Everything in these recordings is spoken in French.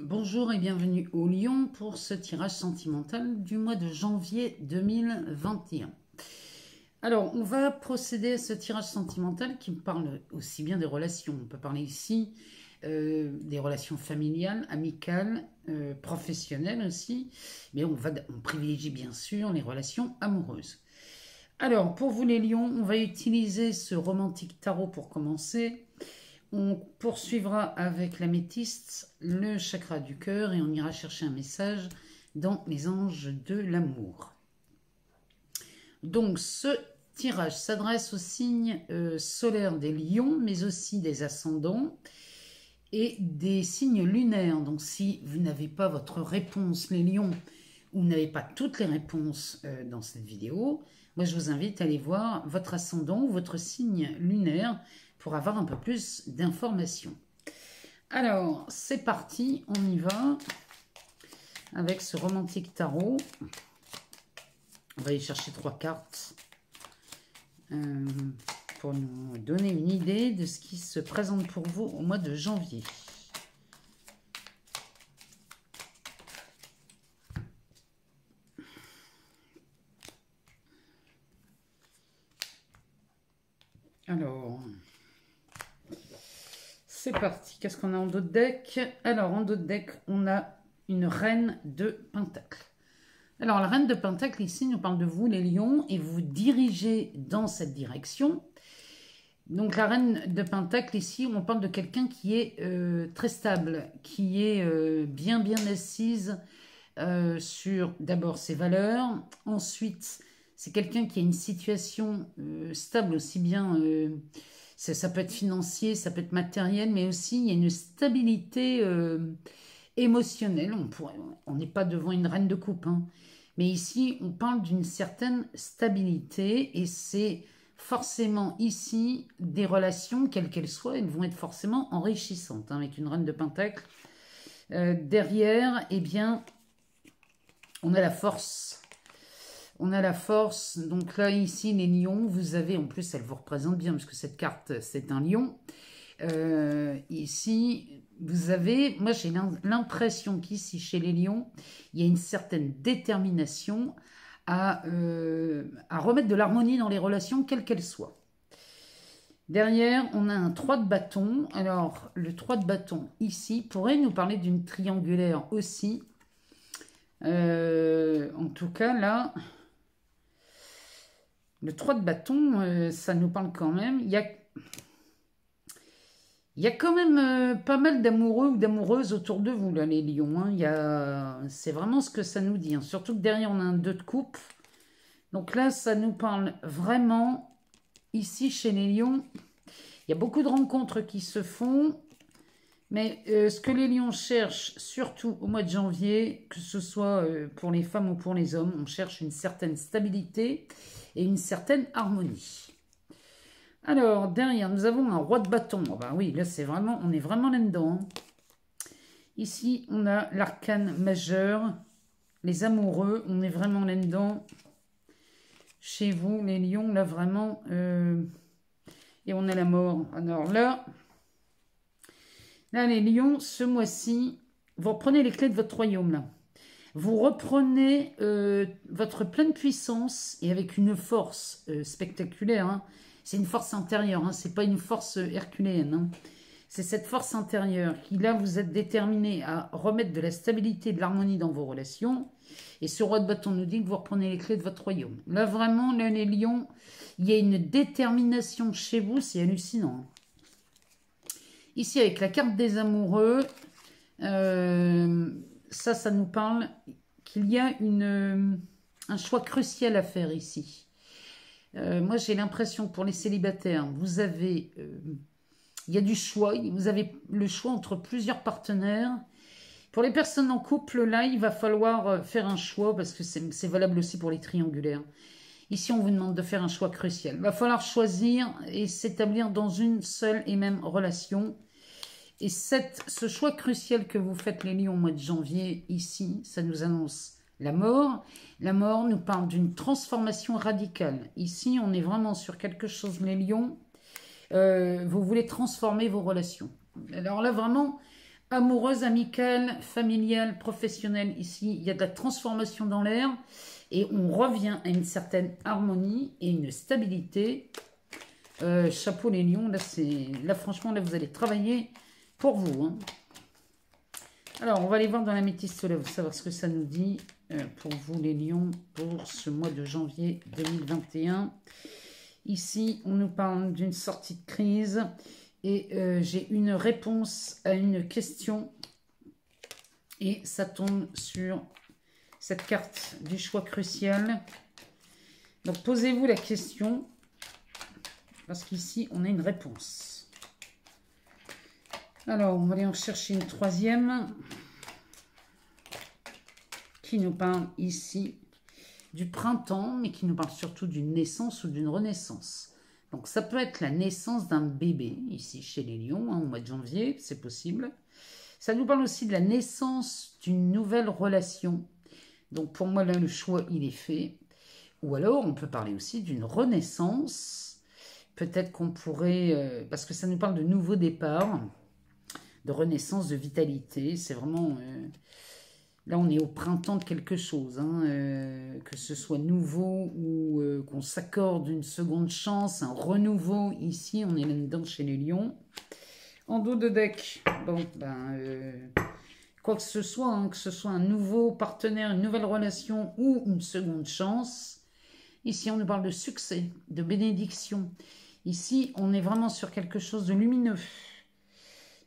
Bonjour et bienvenue au Lion pour ce tirage sentimental du mois de janvier 2021. Alors, on va procéder à ce tirage sentimental qui me parle aussi bien des relations. On peut parler ici des relations familiales, amicales, professionnelles aussi, mais on privilégie bien sûr les relations amoureuses. Alors, pour vous les lions, on va utiliser ce romantique tarot pour commencer. On poursuivra avec l'améthyste, le chakra du cœur, et on ira chercher un message dans les anges de l'amour. Donc ce tirage s'adresse aux signes solaires des lions, mais aussi des ascendants et des signes lunaires. Donc si vous n'avez pas votre réponse, les lions, ou vous n'avez pas toutes les réponses dans cette vidéo, moi je vous invite à aller voir votre ascendant ou votre signe lunaire pour avoir un peu plus d'informations. Alors, c'est parti, on y va avec ce romantique tarot. On va aller chercher 3 cartes pour nous donner une idée de ce qui se présente pour vous au mois de janvier. Alors, c'est parti. Qu'est-ce qu'on a en dos de deck? Alors, en dos de deck, on a une reine de pentacle. Alors, la reine de pentacle, ici, nous parle de vous, les lions, et vous dirigez dans cette direction. Donc, la reine de pentacle, ici, on parle de quelqu'un qui est très stable, qui est bien assise sur, d'abord, ses valeurs. Ensuite, c'est quelqu'un qui a une situation stable, aussi bien... ça peut être financier, ça peut être matériel, mais aussi il y a une stabilité émotionnelle. On n'est pas devant une reine de coupe, hein. Mais ici, on parle d'une certaine stabilité et c'est forcément ici des relations, quelles qu'elles soient, elles vont être forcément enrichissantes, hein, avec une reine de pentacle. Derrière, eh bien, on a la force. On a la force, donc là, ici, les lions, vous avez, en plus, elle vous représente bien, parce que cette carte, c'est un lion. Ici, vous avez, moi, j'ai l'impression qu'ici, chez les lions, il y a une certaine détermination à remettre de l'harmonie dans les relations, quelles qu'elles soient. Derrière, on a un 3 de bâton. Alors, le 3 de bâton, ici, pourrait nous parler d'une triangulaire aussi. En tout cas, là... Le 3 de bâton, ça nous parle quand même. Il y a quand même pas mal d'amoureux ou d'amoureuses autour de vous, là, les lions, hein. C'est vraiment ce que ça nous dit, hein. Surtout que derrière, on a un 2 de coupe. Donc là, ça nous parle vraiment, ici, chez les lions. Il y a beaucoup de rencontres qui se font. Mais ce que les lions cherchent, surtout au mois de janvier, que ce soit pour les femmes ou pour les hommes, on cherche une certaine stabilité et une certaine harmonie. Alors, derrière, nous avons un roi de bâton. Oh ben oui, là, c'est vraiment, on est vraiment là-dedans, hein. Ici, on a l'arcane majeur, les amoureux, on est vraiment là-dedans. Chez vous, les lions, là, vraiment, et on a la mort. Alors là, les lions, ce mois-ci, vous reprenez les clés de votre royaume, là. Vous reprenez votre pleine puissance et avec une force spectaculaire, hein. C'est une force intérieure, hein. C'est pas une force herculéenne, hein. C'est cette force intérieure qui, là, vous êtes déterminé à remettre de la stabilité et de l'harmonie dans vos relations. Et ce roi de bâton nous dit que vous reprenez les clés de votre royaume. Là, vraiment, là, les lions, il y a une détermination chez vous, c'est hallucinant. Ici, avec la carte des amoureux, ça nous parle qu'il y a un choix crucial à faire ici. Moi, j'ai l'impression que pour les célibataires, vous avez... il y a du choix, vous avez le choix entre plusieurs partenaires. Pour les personnes en couple, là, il va falloir faire un choix, parce que c'est valable aussi pour les triangulaires. Ici, on vous demande de faire un choix crucial. Il va falloir choisir et s'établir dans une seule et même relation. Et ce choix crucial que vous faites, les lions, au mois de janvier, ici, ça nous annonce la mort. La mort nous parle d'une transformation radicale. Ici, on est vraiment sur quelque chose, les lions. Vous voulez transformer vos relations. Alors là, vraiment, Amoureuse, amicale, familiale, professionnelle. Ici, il y a de la transformation dans l'air. Et on revient à une certaine harmonie et une stabilité. Chapeau les lions. Là, franchement, là, vous allez travailler pour vous. Hein. Alors, on va aller voir dans la métisse solaire, vous savoir ce que ça nous dit pour vous les lions pour ce mois de janvier 2021. Ici, on nous parle d'une sortie de crise et j'ai une réponse à une question et ça tombe sur cette carte du choix crucial. Donc, posez-vous la question parce qu'ici, on a une réponse. Alors, on va aller en chercher une troisième qui nous parle ici du printemps, mais qui nous parle surtout d'une naissance ou d'une renaissance. Donc, ça peut être la naissance d'un bébé, ici chez les lions, hein, au mois de janvier, c'est possible. Ça nous parle aussi de la naissance d'une nouvelle relation. Donc, pour moi, là, le choix, il est fait. Ou alors, on peut parler aussi d'une renaissance. Peut-être qu'on pourrait, parce que ça nous parle de nouveau départ, de renaissance, de vitalité. C'est vraiment... là, on est au printemps de quelque chose. Hein, que ce soit nouveau ou qu'on s'accorde une seconde chance, un renouveau. Ici, on est là-dedans chez les lions. En dos de deck, bon, quoi que ce soit un nouveau partenaire, une nouvelle relation ou une seconde chance. Ici, on nous parle de succès, de bénédiction. Ici, on est vraiment sur quelque chose de lumineux.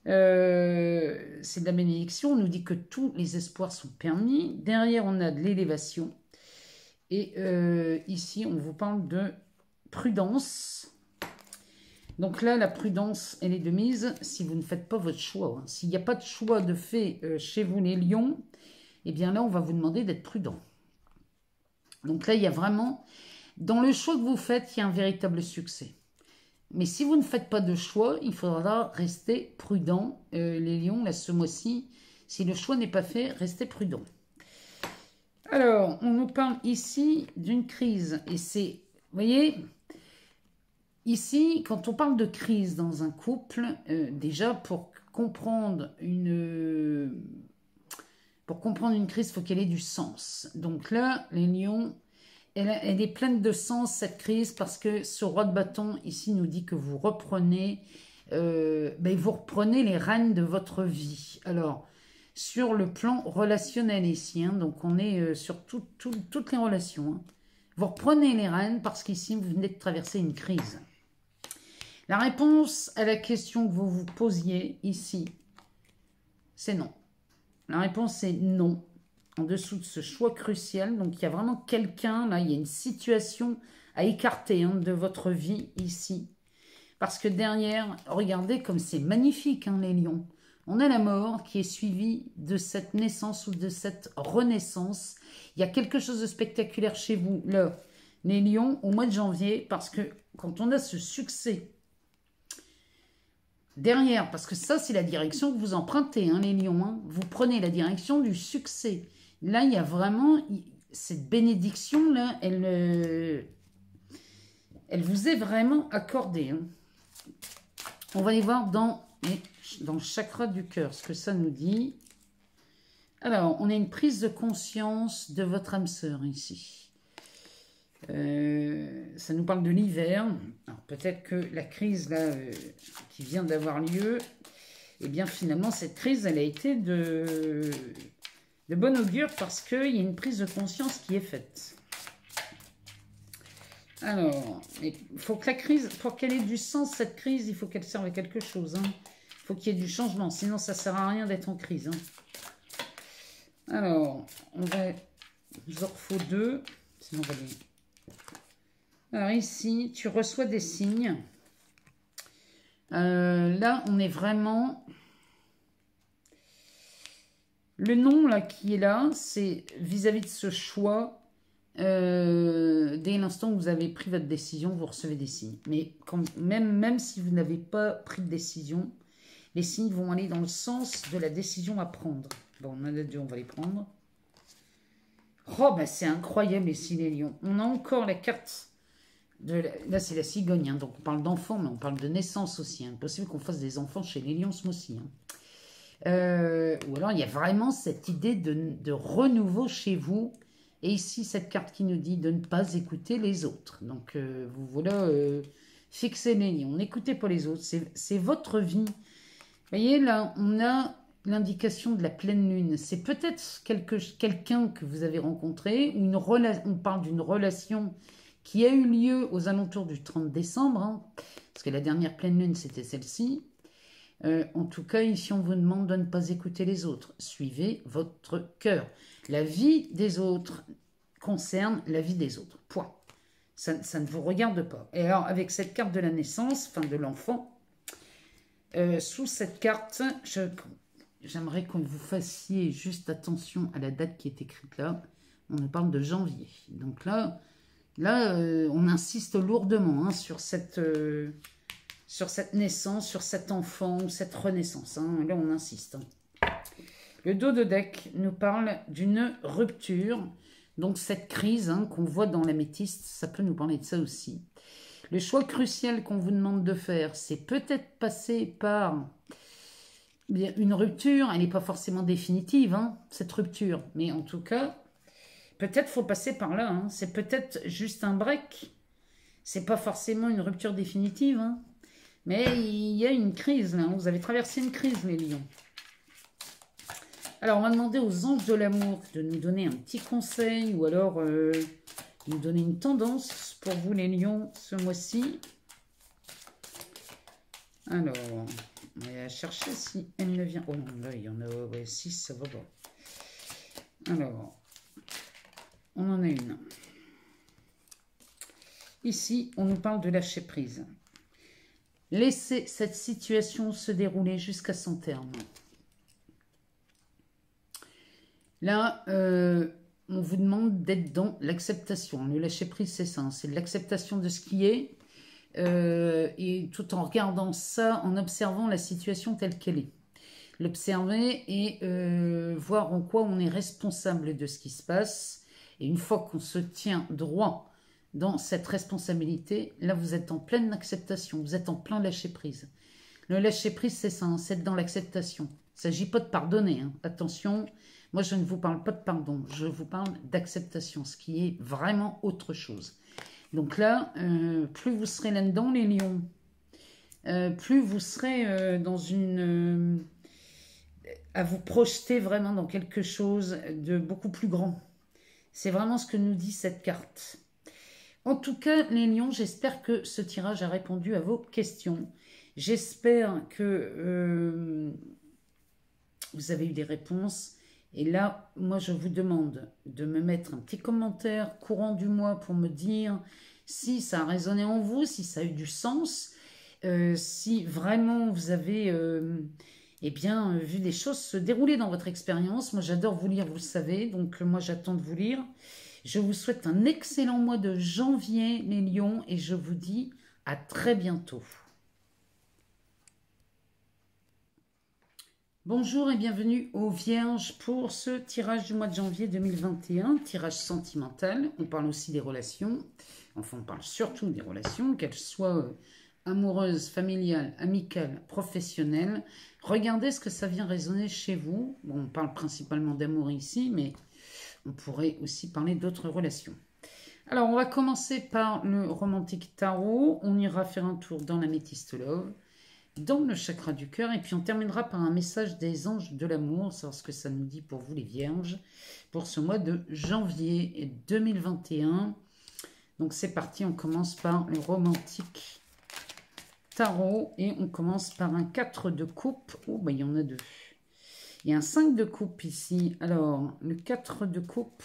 C'est de la bénédiction, on nous dit que tous les espoirs sont permis. Derrière, on a de l'élévation. Et ici, on vous parle de prudence. Donc là, la prudence, elle est de mise si vous ne faites pas votre choix. Hein. S'il n'y a pas de choix de fait chez vous, les lions, eh bien là, on va vous demander d'être prudent. Donc là, il y a vraiment... Dans le choix que vous faites, il y a un véritable succès. Mais si vous ne faites pas de choix, il faudra rester prudent. Les lions, là, ce mois-ci, si le choix n'est pas fait, restez prudent. Alors, on nous parle ici d'une crise. Et c'est, vous voyez, ici, quand on parle de crise dans un couple, déjà, pour comprendre une crise, il faut qu'elle ait du sens. Donc là, les lions... Elle est pleine de sens, cette crise, parce que ce roi de bâton, ici, nous dit que vous reprenez, vous reprenez les rênes de votre vie. Alors, sur le plan relationnel ici, hein, donc on est sur toutes les relations. Hein. Vous reprenez les rênes parce qu'ici, vous venez de traverser une crise. La réponse à la question que vous vous posiez ici, c'est non. La réponse est non. En dessous de ce choix crucial. Donc, il y a vraiment quelqu'un, là, il y a une situation à écarter hein, de votre vie ici. Parce que derrière, regardez comme c'est magnifique, hein, les lions. On a la mort qui est suivie de cette naissance ou de cette renaissance. Il y a quelque chose de spectaculaire chez vous, là, les lions, au mois de janvier, parce que quand on a ce succès derrière, parce que ça, c'est la direction que vous empruntez, hein, les lions. Hein, vous prenez la direction du succès. Là, il y a vraiment cette bénédiction-là, elle vous est vraiment accordée. Hein. On va aller voir dans le chakra du cœur, ce que ça nous dit. Alors, on a une prise de conscience de votre âme sœur ici. Ça nous parle de l'hiver. Peut-être que la crise là, qui vient d'avoir lieu, eh bien finalement, cette crise, elle a été de bon augure parce qu'il y a une prise de conscience qui est faite. Alors, il faut que la crise, pour qu'elle ait du sens, cette crise, il faut qu'elle serve à quelque chose. Hein. Il faut qu'il y ait du changement, sinon ça ne sert à rien d'être en crise. Hein. Alors, il nous en faut 2. Sinon, on va les... Alors ici, tu reçois des signes. Là, on est vraiment... Le nom là qui est là, c'est vis-à-vis de ce choix. Dès l'instant où vous avez pris votre décision, vous recevez des signes. Mais même si vous n'avez pas pris de décision, les signes vont aller dans le sens de la décision à prendre. Bon, on en a 2, on va les prendre. Oh, bah c'est incroyable ici les lions. On a encore la carte... Là, c'est la cigogne. Hein. Donc, on parle d'enfants, mais on parle de naissance aussi. Hein. Possible qu'on fasse des enfants chez les lions ce mois-ci. Hein. Ou alors, il y a vraiment cette idée de renouveau chez vous. Et ici, cette carte qui nous dit de ne pas écouter les autres. Donc, vous voilà fixez les lions. N'écoutez pas les autres. C'est votre vie. Vous voyez, là, on a l'indication de la pleine lune. C'est peut-être quelqu'un que vous avez rencontré, ou on parle d'une relation qui a eu lieu aux alentours du 30 décembre, hein, parce que la dernière pleine lune, c'était celle-ci. En tout cas, ici, on vous demande de ne pas écouter les autres. Suivez votre cœur. La vie des autres concerne la vie des autres. Point. Ça ne vous regarde pas. Et alors, avec cette carte de la naissance, enfin de l'enfant, sous cette carte, j'aimerais que vous fassiez juste attention à la date qui est écrite là. On nous parle de janvier. Donc là on insiste lourdement hein, sur cette naissance, sur cet enfant, ou cette renaissance. Hein. Là, on insiste. Hein. Le dos de deck nous parle d'une rupture. Donc, cette crise hein, qu'on voit dans l'améthyste, ça peut nous parler de ça aussi. Le choix crucial qu'on vous demande de faire, c'est peut-être passer par une rupture. Elle n'est pas forcément définitive, hein, cette rupture. Mais en tout cas, peut-être faut passer par là. Hein. C'est peut-être juste un break. C'est pas forcément une rupture définitive. Hein. Mais il y a une crise, là. Vous avez traversé une crise, les lions. Alors, on va demander aux anges de l'amour de nous donner un petit conseil ou alors nous donner une tendance pour vous, les lions, ce mois-ci. Alors, on va chercher si elle ne vient... Oh non, là, il y en a 6, ça va pas. Alors, on en a une. Ici, on nous parle de lâcher prise. Laissez cette situation se dérouler jusqu'à son terme. Là, on vous demande d'être dans l'acceptation. Le lâcher-prise, c'est ça. C'est l'acceptation de ce qui est. Et tout en regardant ça, en observant la situation telle qu'elle est. L'observer et voir en quoi on est responsable de ce qui se passe. Et une fois qu'on se tient droit dans cette responsabilité, là, vous êtes en pleine acceptation. Vous êtes en plein lâcher-prise. Le lâcher-prise, c'est ça. Hein, c'est être dans l'acceptation. Il ne s'agit pas de pardonner. Hein. Attention. Moi, je ne vous parle pas de pardon, je vous parle d'acceptation, ce qui est vraiment autre chose. Donc là, plus vous serez là-dedans, les lions, plus vous serez dans une... à vous projeter vraiment dans quelque chose de beaucoup plus grand. C'est vraiment ce que nous dit cette carte. En tout cas, les lions, j'espère que ce tirage a répondu à vos questions. J'espère que vous avez eu des réponses. Et là, moi, je vous demande de me mettre un petit commentaire courant du mois pour me dire si ça a résonné en vous, si ça a eu du sens, si vraiment vous avez eh bien, vu des choses se dérouler dans votre expérience. Moi, j'adore vous lire, vous le savez, donc moi, j'attends de vous lire. Je vous souhaite un excellent mois de janvier, les lions, et je vous dis à très bientôt. Bonjour et bienvenue aux Vierges pour ce tirage du mois de janvier 2021, tirage sentimental. On parle aussi des relations, enfin on parle surtout des relations, qu'elles soient amoureuses, familiales, amicales, professionnelles. Regardez ce que ça vient résonner chez vous. Bon, on parle principalement d'amour ici, mais on pourrait aussi parler d'autres relations. Alors on va commencer par le romantique tarot, on ira faire un tour dans l'améthyste love, dans le chakra du cœur, et puis on terminera par un message des anges de l'amour, savoir ce que ça nous dit pour vous les vierges, pour ce mois de janvier 2021. Donc c'est parti, on commence par le romantique tarot, et on commence par un 4 de coupe. Oh, bah il y en a deux. Il y a un 5 de coupe ici. Alors, le 4 de coupe,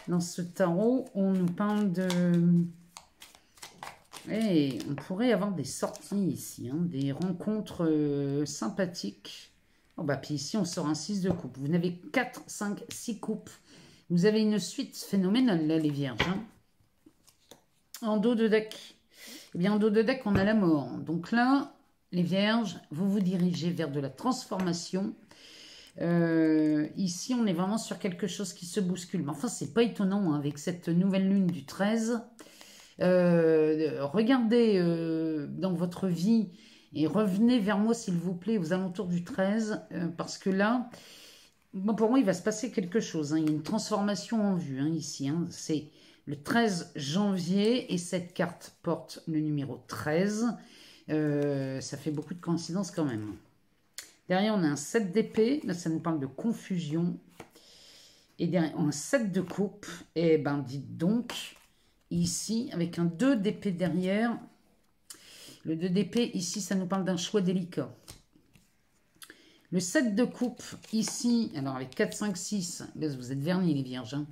dans ce tarot, on nous parle de... Et on pourrait avoir des sorties ici, hein, des rencontres sympathiques. Oh bah, puis ici, on sort un 6 de coupe. Vous n'avez 4, 5, 6 coupes. Vous avez une suite phénoménale, là, les vierges. Hein. En dos de deck. Eh bien, en dos de deck, on a la mort. Donc là, les vierges, vous vous dirigez vers de la transformation. Ici, on est vraiment sur quelque chose qui se bouscule. Mais enfin, c'est pas étonnant, hein, avec cette nouvelle lune du 13... regardez dans votre vie Et revenez vers moi, s'il vous plaît, aux alentours du 13, parce que là, bon, pour moi, il va se passer quelque chose. Hein. Il y a une transformation en vue, hein, ici. Hein. C'est le 13 janvier, et cette carte porte le numéro 13. Ça fait beaucoup de coïncidences quand même. Derrière, on a un 7 d'épée. Là, ça nous parle de confusion. Et derrière, un 7 de coupe. Et ben, dites donc, ici, avec un 2 d'épée derrière. Le 2 d'épée, ici, ça nous parle d'un choix délicat. Le 7 de coupe, ici, alors avec 4, 5, 6, là, vous êtes vernis, les vierges. Hein.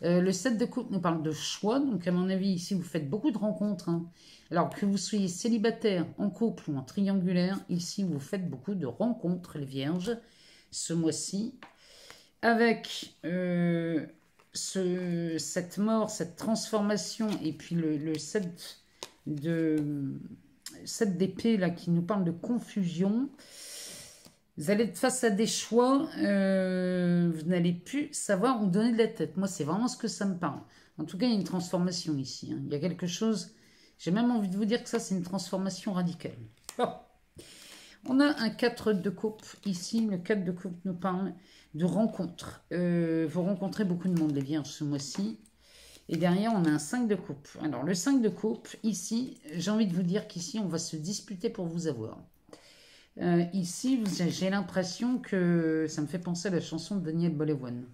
Le 7 de coupe nous parle de choix. Donc, à mon avis, ici, vous faites beaucoup de rencontres. Hein. Alors que vous soyez célibataire, en couple ou en triangulaire, ici, vous faites beaucoup de rencontres, les vierges, ce mois-ci. Avec cette mort, cette transformation, et puis le 7 d'épée, là, qui nous parle de confusion. Vous allez être face à des choix, vous n'allez plus savoir où donner de la tête. Moi, c'est vraiment ce que ça me parle. En tout cas, il y a une transformation ici. Hein. Il y a quelque chose... J'ai même envie de vous dire que ça, c'est une transformation radicale. Oh. On a un 4 de coupe ici. Le 4 de coupe nous parle de rencontres. Vous rencontrez beaucoup de monde, les vierges, ce mois-ci. Et derrière, on a un 5 de coupe. Alors, le 5 de coupe, ici, j'ai envie de vous dire qu'ici, on va se disputer pour vous avoir. Ici, j'ai l'impression que ça me fait penser à la chanson de Daniel Balavoine.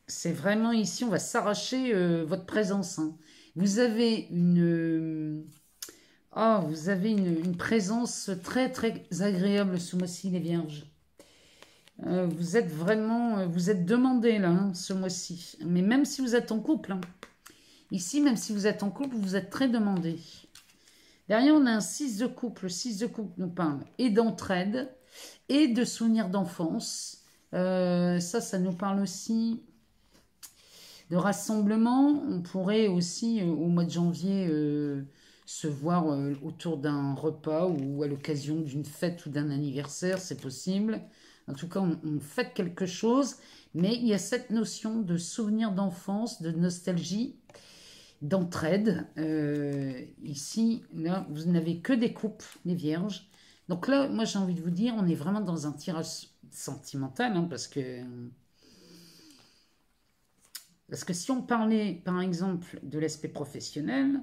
C'est vraiment ici, on va s'arracher votre présence. Hein. Vous avez une présence très très agréable ce mois-ci, les vierges. Vous êtes vraiment, vous êtes demandé là, hein, ce mois-ci. Mais même si vous êtes en couple, hein. Ici, même si vous êtes en couple, vous êtes très demandé. Derrière, on a un 6 de coupe. Le 6 de coupe nous parle et d'entraide et de souvenirs d'enfance. Ça nous parle aussi de rassemblement. On pourrait aussi, au mois de janvier, se voir autour d'un repas ou à l'occasion d'une fête ou d'un anniversaire, c'est possible. En tout cas, on fête quelque chose, mais il y a cette notion de souvenir d'enfance, de nostalgie, d'entraide. Ici, là, vous n'avez que des coupes, les vierges. Donc là, moi, j'ai envie de vous dire, on est vraiment dans un tirage sentimental, hein, parce que si on parlait, par exemple, de l'aspect professionnel,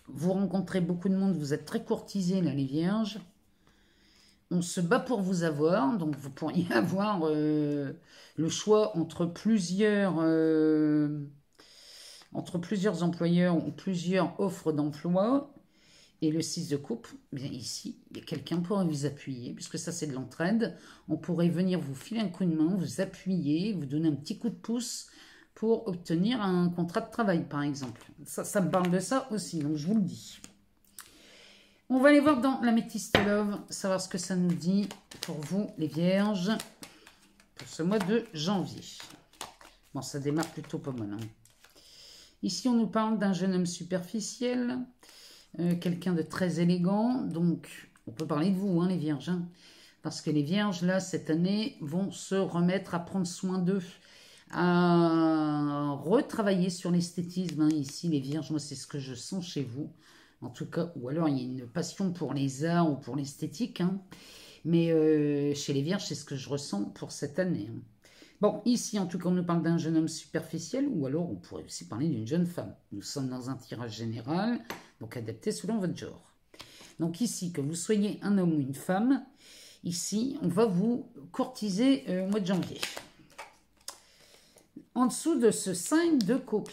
vous rencontrez beaucoup de monde, vous êtes très courtisés, là, les vierges. On se bat pour vous avoir, donc vous pourriez avoir le choix entre plusieurs employeurs ou plusieurs offres d'emploi. Et le 6 de coupe, bien ici, il y a quelqu'un pour vous appuyer, puisque ça c'est de l'entraide. On pourrait venir vous filer un coup de main, vous appuyer, vous donner un petit coup de pouce pour obtenir un contrat de travail, par exemple. Ça me parle de ça aussi, donc je vous le dis. On va aller voir dans la Métiste Love, savoir ce que ça nous dit pour vous, les vierges, pour ce mois de janvier. Bon, ça démarre plutôt pas mal. Hein. Ici, on nous parle d'un jeune homme superficiel, quelqu'un de très élégant. Donc, on peut parler de vous, hein, les vierges. Hein, parce que les vierges, là, cette année, vont se remettre à prendre soin d'eux, à retravailler sur l'esthétisme. Hein. Ici, les vierges, moi, c'est ce que je sens chez vous. En tout cas, ou alors il y a une passion pour les arts ou pour l'esthétique. Hein. Mais chez les vierges, c'est ce que je ressens pour cette année. Hein. Bon, ici, en tout cas, on nous parle d'un jeune homme superficiel, ou alors on pourrait aussi parler d'une jeune femme. Nous sommes dans un tirage général, donc adapté selon votre genre. Donc ici, que vous soyez un homme ou une femme, ici, on va vous courtiser au mois de janvier. En dessous de ce 5 de coupe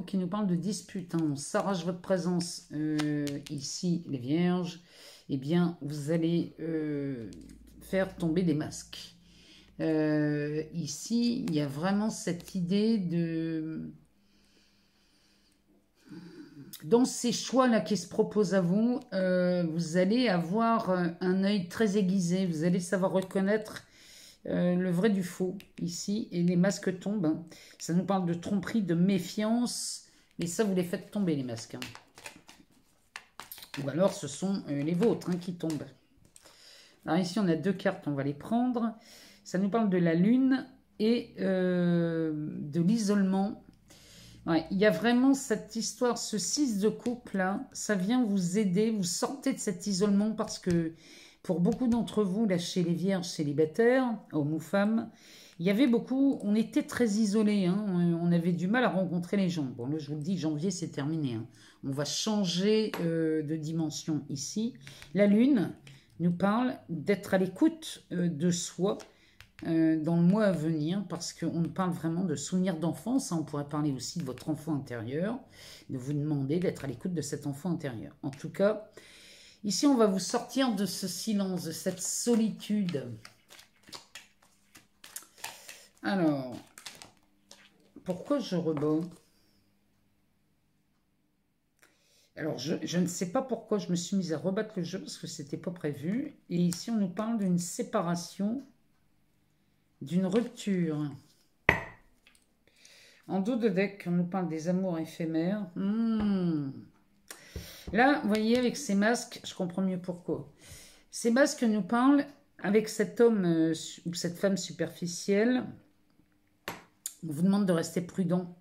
qui nous parle de dispute, hein, on s'arrache votre présence ici, les vierges, eh bien, vous allez faire tomber des masques. Ici, il y a vraiment cette idée de... Dans ces choix-là qui se proposent à vous, vous allez avoir un œil très aiguisé, vous allez savoir reconnaître le vrai du faux, ici, et les masques tombent. Hein. Ça nous parle de tromperie, de méfiance, mais ça, vous les faites tomber, les masques. Hein. Ou alors, ce sont les vôtres, hein, qui tombent. Alors ici, on a deux cartes, on va les prendre. Ça nous parle de la lune et de l'isolement. Ouais, il y a vraiment cette histoire, ce 6 de coupe là, ça vient vous aider, vous sortez de cet isolement parce que pour beaucoup d'entre vous, là chez les vierges célibataires, hommes ou femmes, il y avait beaucoup, on était très isolés, hein, on avait du mal à rencontrer les gens. Bon là je vous le dis, janvier c'est terminé, hein. On va changer de dimension ici. La lune nous parle d'être à l'écoute de soi, dans le mois à venir, parce qu'on parle vraiment de souvenirs d'enfance. On pourrait parler aussi de votre enfant intérieur, de vous demander d'être à l'écoute de cet enfant intérieur. En tout cas, ici, on va vous sortir de ce silence, de cette solitude. Alors, pourquoi je rebats? Alors, je ne sais pas pourquoi je me suis mise à rebattre le jeu, parce que c'était pas prévu. Et ici, on nous parle d'une séparation, d'une rupture. En dos de deck, on nous parle des amours éphémères. Là, vous voyez, avec ces masques, je comprends mieux pourquoi. Ces masques nous parlent, avec cet homme ou cette femme superficielle, on vous demande de rester prudent,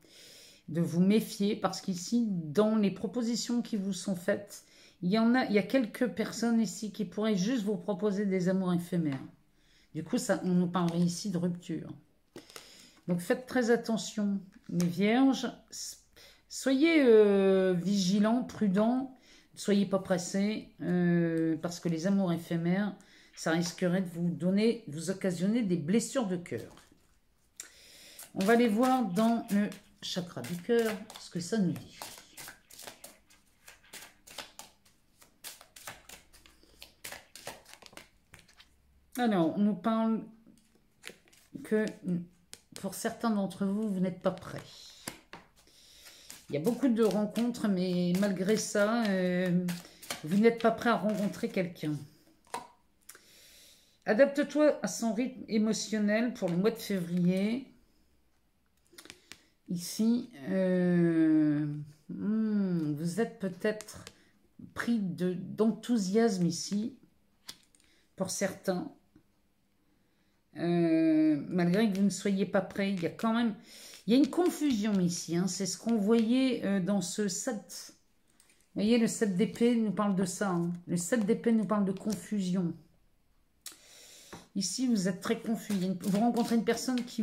de vous méfier, parce qu'ici, dans les propositions qui vous sont faites, il y a quelques personnes ici qui pourraient juste vous proposer des amours éphémères. Du coup, on nous parlerait ici de rupture. Donc, faites très attention, les vierges. Soyez vigilants, prudents. Ne soyez pas pressés, parce que les amours éphémères, ça risquerait de vous occasionner des blessures de cœur. On va aller voir dans le chakra du cœur ce que ça nous dit. Alors, on nous parle que pour certains d'entre vous, vous n'êtes pas prêts. Il y a beaucoup de rencontres, mais malgré ça, vous n'êtes pas prêt à rencontrer quelqu'un. Adapte-toi à son rythme émotionnel pour le mois de février. Ici, vous êtes peut-être pris d'enthousiasme ici, pour certains. Malgré que vous ne soyez pas prêt, il y a quand même... Il y a une confusion ici, hein, c'est ce qu'on voyait dans ce 7. Vous voyez, le 7 d'épée nous parle de ça. Hein. Le 7 d'épée nous parle de confusion. Ici, vous êtes très confus. Vous rencontrez une personne qui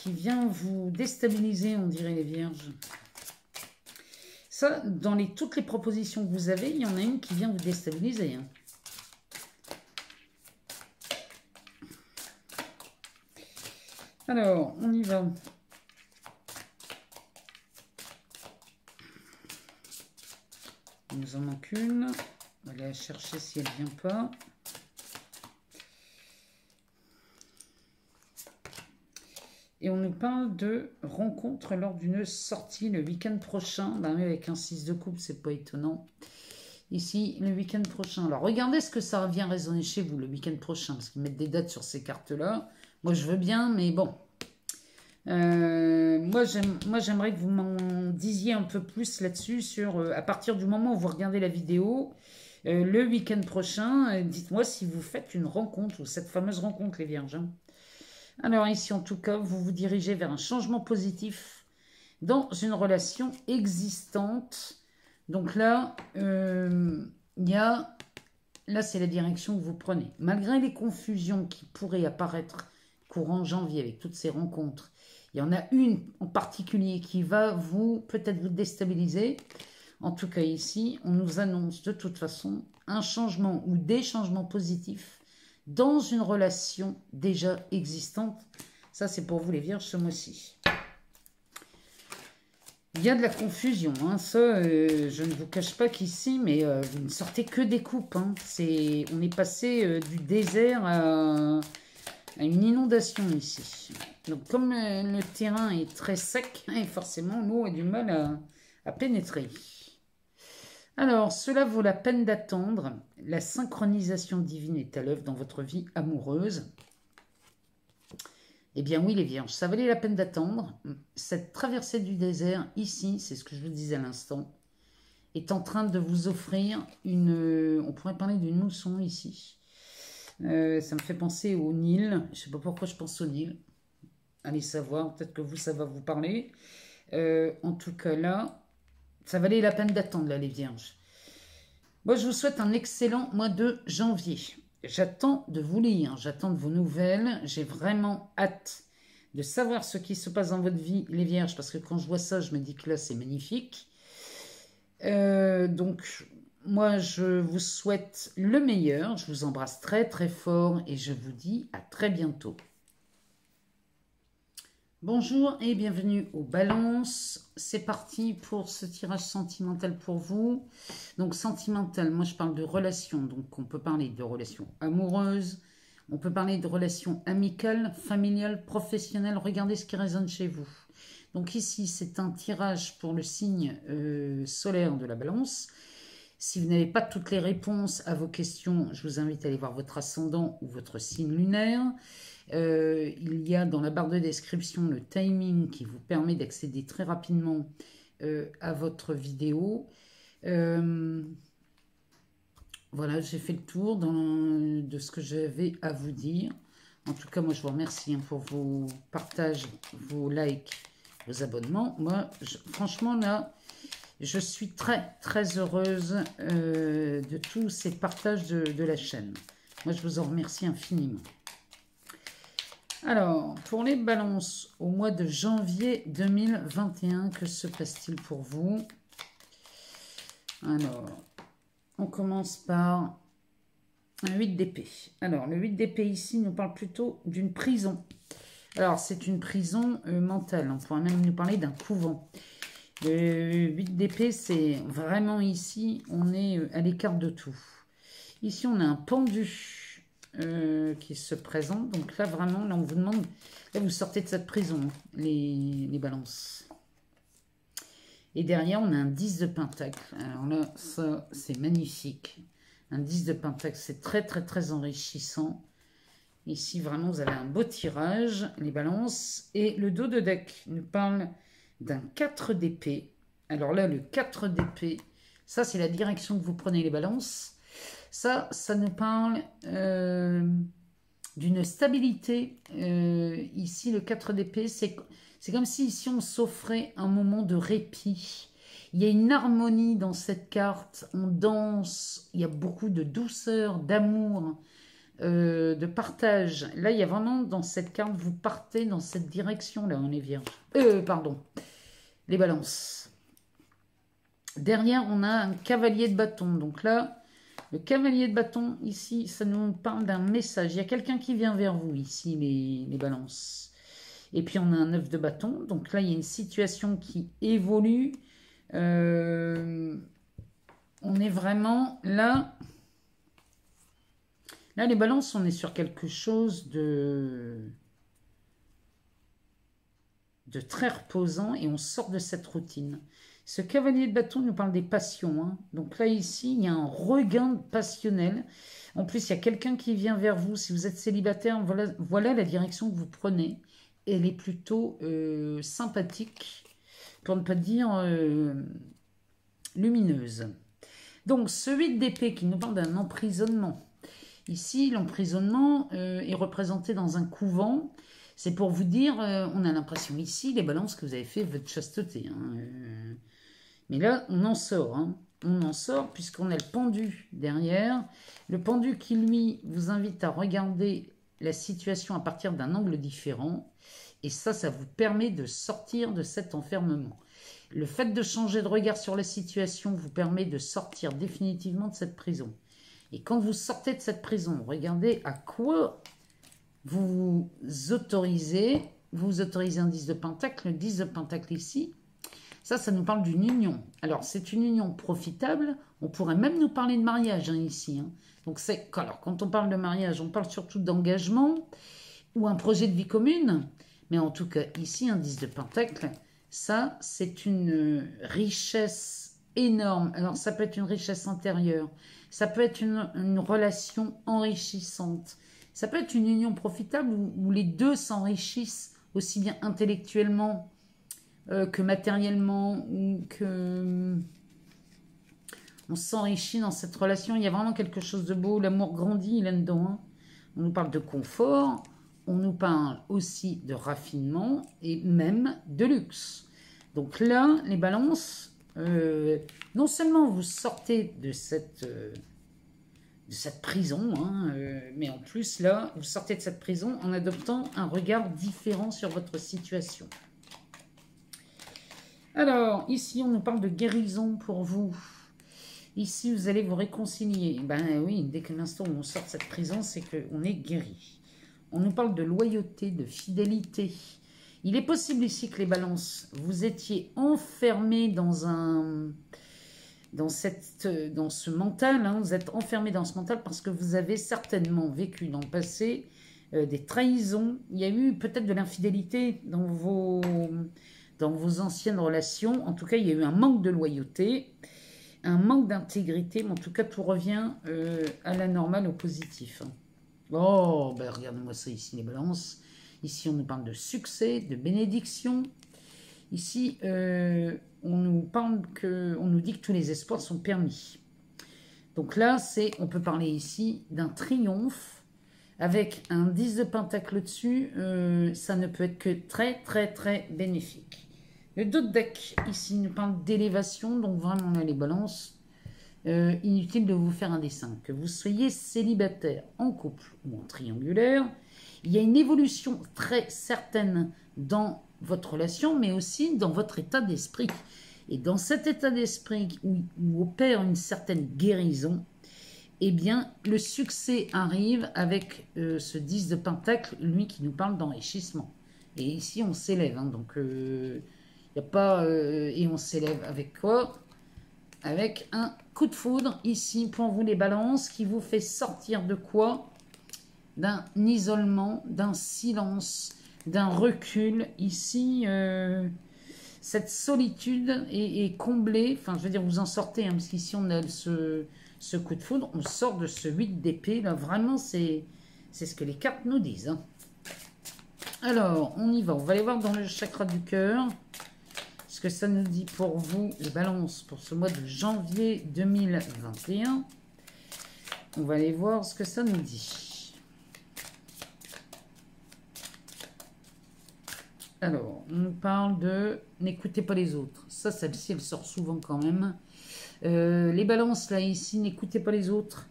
vient vous déstabiliser, on dirait les vierges. Ça, dans toutes les propositions que vous avez, il y en a une qui vient vous déstabiliser. Hein. Alors, on y va. Il nous en manque une. On va aller la chercher si elle ne vient pas. Et on nous parle de rencontre lors d'une sortie le week-end prochain. Ben, avec un 6 de coupe, c'est pas étonnant. Ici, le week-end prochain. Alors, regardez ce que ça vient résonner chez vous le week-end prochain. Parce qu'ils mettent des dates sur ces cartes-là. Moi, je veux bien, mais bon. Moi, j'aimerais que vous m'en disiez un peu plus là-dessus, sur à partir du moment où vous regardez la vidéo, le week-end prochain, dites-moi si vous faites une rencontre, ou cette fameuse rencontre, les vierges. Hein. Alors ici, en tout cas, vous vous dirigez vers un changement positif dans une relation existante. Donc là, là, c'est la direction que vous prenez. Malgré les confusions qui pourraient apparaître courant janvier avec toutes ces rencontres, il y en a une en particulier qui va peut-être vous déstabiliser. En tout cas ici, on nous annonce de toute façon un changement ou des changements positifs dans une relation déjà existante. Ça, c'est pour vous les vierges ce mois-ci. Il y a de la confusion, hein. Ça, je ne vous cache pas qu'ici, mais vous ne sortez que des coupes. Hein. On est passé du désert à une inondation ici. Donc comme le terrain est très sec, et forcément l'eau a du mal à pénétrer. Alors, cela vaut la peine d'attendre. La synchronisation divine est à l'œuvre dans votre vie amoureuse. Eh bien oui les vierges, ça valait la peine d'attendre. Cette traversée du désert, ici, c'est ce que je vous disais à l'instant, est en train de vous offrir on pourrait parler d'une mousson ici. Ça me fait penser au Nil. Je ne sais pas pourquoi je pense au Nil. allez savoir, peut-être que vous, ça va vous parler. En tout cas, là, ça valait la peine d'attendre, là, les vierges. Moi, je vous souhaite un excellent mois de janvier. J'attends de vous lire, j'attends de vos nouvelles. J'ai vraiment hâte de savoir ce qui se passe dans votre vie, les vierges, parce que quand je vois ça, je me dis que là, c'est magnifique. Donc, moi, je vous souhaite le meilleur. Je vous embrasse très, très fort et je vous dis à très bientôt. Bonjour et bienvenue aux balances. C'est parti pour ce tirage sentimental pour vous. Donc sentimental, moi je parle de relations. Donc on peut parler de relations amoureuses, on peut parler de relations amicales, familiales, professionnelles. Regardez ce qui résonne chez vous. Donc ici c'est un tirage pour le signe solaire de la balance. Si vous n'avez pas toutes les réponses à vos questions, je vous invite à aller voir votre ascendant ou votre signe lunaire. Il y a dans la barre de description le timing qui vous permet d'accéder très rapidement à votre vidéo. Voilà, j'ai fait le tour de ce que j'avais à vous dire. En tout cas, moi, je vous remercie pour vos partages, vos likes, vos abonnements. Moi, franchement, là, je suis très, très heureuse de tous ces partages de la chaîne. Moi, je vous en remercie infiniment. Alors, pour les balances, au mois de janvier 2021, que se passe-t-il pour vous? Alors, on commence par un 8 d'épée. Alors, le 8 d'épée ici nous parle plutôt d'une prison. Alors, c'est une prison mentale. On pourrait même nous parler d'un couvent. Le 8 d'épée, c'est vraiment ici, on est à l'écart de tout. Ici, on a un pendu qui se présente. Donc là, vraiment, là, on vous demande... Là, vous sortez de cette prison, les balances. Et derrière, on a un 10 de pentacle. Alors là, ça, c'est magnifique. Un 10 de pentacle, c'est très, très, très enrichissant. Ici, vraiment, vous avez un beau tirage, les balances. Et le dos de deck nous parle d'un 4 d'épée. Alors là, le 4 d'épée, ça, c'est la direction que vous prenez, les balances. Ça nous parle d'une stabilité. Ici, le 4 d'épée, c'est comme si ici, on s'offrait un moment de répit. Il y a une harmonie dans cette carte. On danse, il y a beaucoup de douceur, d'amour, de partage. Là, il y a vraiment, dans cette carte, vous partez dans cette direction-là, on est vierge. Pardon, les balances. Derrière, on a un cavalier de bâton. Donc là, le cavalier de bâton, ici, ça nous parle d'un message. Il y a quelqu'un qui vient vers vous, ici, les balances. Et puis, on a un 9 de bâton. Donc là, il y a une situation qui évolue. On est vraiment là. Là, les balances, on est sur quelque chose de très reposant et on sort de cette routine. Ce cavalier de bâton nous parle des passions. Hein. Donc là, ici, il y a un regain passionnel. En plus, il y a quelqu'un qui vient vers vous. Si vous êtes célibataire, voilà la direction que vous prenez. Elle est plutôt sympathique, pour ne pas dire lumineuse. Donc, ce 8 d'épée qui nous parle d'un emprisonnement. Ici, l'emprisonnement est représenté dans un couvent. C'est pour vous dire, on a l'impression ici, les balances, que vous avez fait votre chasteté. Hein, mais là, on en sort. Hein. On en sort puisqu'on a le pendu derrière. Le pendu qui, lui, vous invite à regarder la situation à partir d'un angle différent. Et ça vous permet de sortir de cet enfermement. Le fait de changer de regard sur la situation vous permet de sortir définitivement de cette prison. Et quand vous sortez de cette prison, regardez à quoi vous autorisez. Vous autorisez un 10 de pentacle. Le 10 de pentacle ici, ça nous parle d'une union. Alors, c'est une union profitable. On pourrait même nous parler de mariage hein, ici. Hein. Donc, alors, quand on parle de mariage, on parle surtout d'engagement ou un projet de vie commune. Mais en tout cas, ici, un 10 de pentacle, ça, c'est une richesse énorme. Alors, ça peut être une richesse intérieure. Ça peut être une relation enrichissante. Ça peut être une union profitable où les deux s'enrichissent aussi bien intellectuellement que matériellement ou que on s'enrichit dans cette relation. Il y a vraiment quelque chose de beau. L'amour grandit là-dedans. Hein. On nous parle de confort. on nous parle aussi de raffinement et même de luxe. Donc là, les balances, non seulement vous sortez de cette prison, hein, mais en plus là, vous sortez de cette prison en adoptant un regard différent sur votre situation. Alors, ici, on nous parle de guérison pour vous. Ici, vous allez vous réconcilier. Ben oui, dès que l'instant où on sort de cette prison, c'est qu'on est guéri. On nous parle de loyauté, de fidélité. Il est possible ici que les balances, vous étiez enfermés dans ce mental. Hein, vous êtes enfermés dans ce mental parce que vous avez certainement vécu dans le passé des trahisons. Il y a eu peut-être de l'infidélité dans vos anciennes relations. En tout cas, il y a eu un manque de loyauté, un manque d'intégrité, mais en tout cas, tout revient à la normale, au positif. Oh, ben regardez-moi ça ici, les balances. Ici, on nous parle de succès, de bénédiction. Ici, on nous dit que tous les espoirs sont permis. Donc là, on peut parler ici d'un triomphe avec un 10 de pentacle dessus. Ça ne peut être que très, très, très bénéfique. Le dos de deck, ici, nous parle d'élévation. Donc vraiment, là, les balances, inutile de vous faire un dessin. Que vous soyez célibataire, en couple ou en triangulaire, il y a une évolution très certaine dans votre relation, mais aussi dans votre état d'esprit. Et dans cet état d'esprit où opère une certaine guérison, eh bien, le succès arrive avec ce 10 de pentacle, lui qui nous parle d'enrichissement. Et ici, on s'élève, hein, donc il n'y a pas... et on s'élève avec quoi? Avec un coup de foudre, ici, pour vous les balances, qui vous fait sortir de quoi? D'un isolement, d'un silence, d'un recul. Ici, cette solitude est comblée. Enfin, je veux dire, vous en sortez, hein, parce qu'ici, on a ce coup de foudre. On sort de ce 8 d'épée. Là, vraiment, c'est ce que les cartes nous disent. Hein. Alors, on y va. On va aller voir dans le chakra du cœur ce que ça nous dit pour vous, les balances, pour ce mois de janvier 2021. On va aller voir ce que ça nous dit. Alors, on nous parle de « n'écoutez pas les autres ». Ça, celle-ci, elle sort souvent quand même. Les balances, là, ici, n'écoutez pas les autres.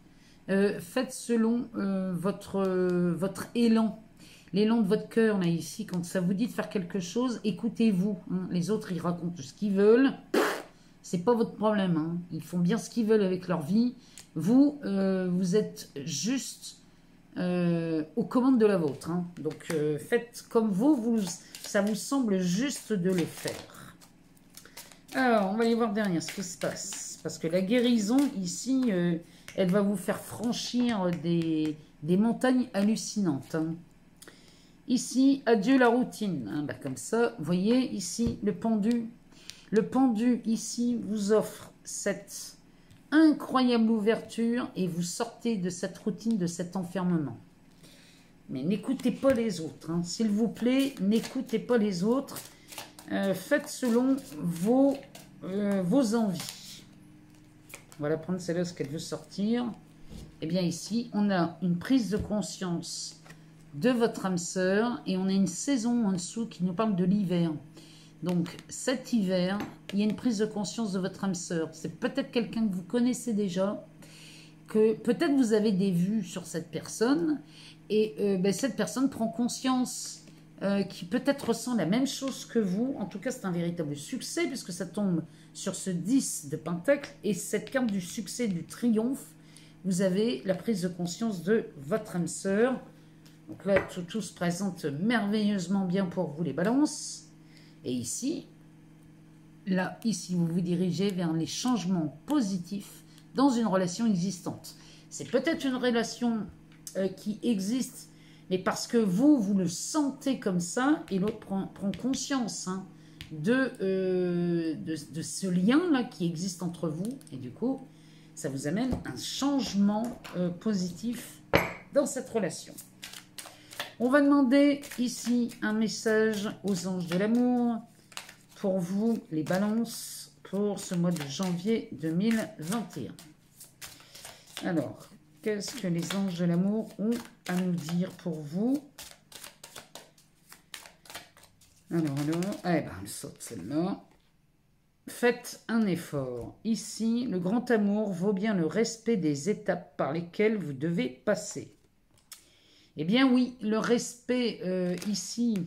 Faites selon votre élan. L'élan de votre cœur, là, ici, quand ça vous dit de faire quelque chose, écoutez-vous. Hein. Les autres, ils racontent ce qu'ils veulent. C'est pas votre problème. Hein. Ils font bien ce qu'ils veulent avec leur vie. Vous, vous êtes juste aux commandes de la vôtre. Hein. Donc, faites comme ça vous semble juste de le faire. Alors, on va aller voir derrière ce qui se passe. Parce que la guérison, ici, elle va vous faire franchir des montagnes hallucinantes. Hein. Ici, adieu la routine. Hein, bah, comme ça, vous voyez, ici, le pendu. Le pendu, ici, vous offre cette incroyable ouverture et vous sortez de cette routine, de cet enfermement. Mais n'écoutez pas les autres. Hein. S'il vous plaît, n'écoutez pas les autres. Faites selon vos envies. On va la prendre celle-là, ce qu'elle veut sortir. Eh bien ici, on a une prise de conscience de votre âme sœur et on a une saison en dessous qui nous parle de l'hiver. Donc cet hiver, il y a une prise de conscience de votre âme sœur. C'est peut-être quelqu'un que vous connaissez déjà, que peut-être vous avez des vues sur cette personne et cette personne prend conscience qui peut-être ressent la même chose que vous. En tout cas, c'est un véritable succès puisque ça tombe sur ce 10 de pentacle et cette carte du succès, du triomphe. Vous avez la prise de conscience de votre âme sœur. Donc là, tout se présente merveilleusement bien pour vous les balances. Et ici, vous vous dirigez vers les changements positifs dans une relation existante. C'est peut-être une relation qui existe, mais parce que vous le sentez comme ça, et l'autre prend conscience hein, de ce lien-là qui existe entre vous, et du coup, ça vous amène un changement positif dans cette relation. On va demander ici un message aux anges de l'amour pour vous, les balances, pour ce mois de janvier 2021. Alors, qu'est-ce que les anges de l'amour ont à nous dire pour vous Eh ben, elle saute celle-là. Faites un effort. Ici, le grand amour vaut bien le respect des étapes par lesquelles vous devez passer. Eh bien oui, le respect ici,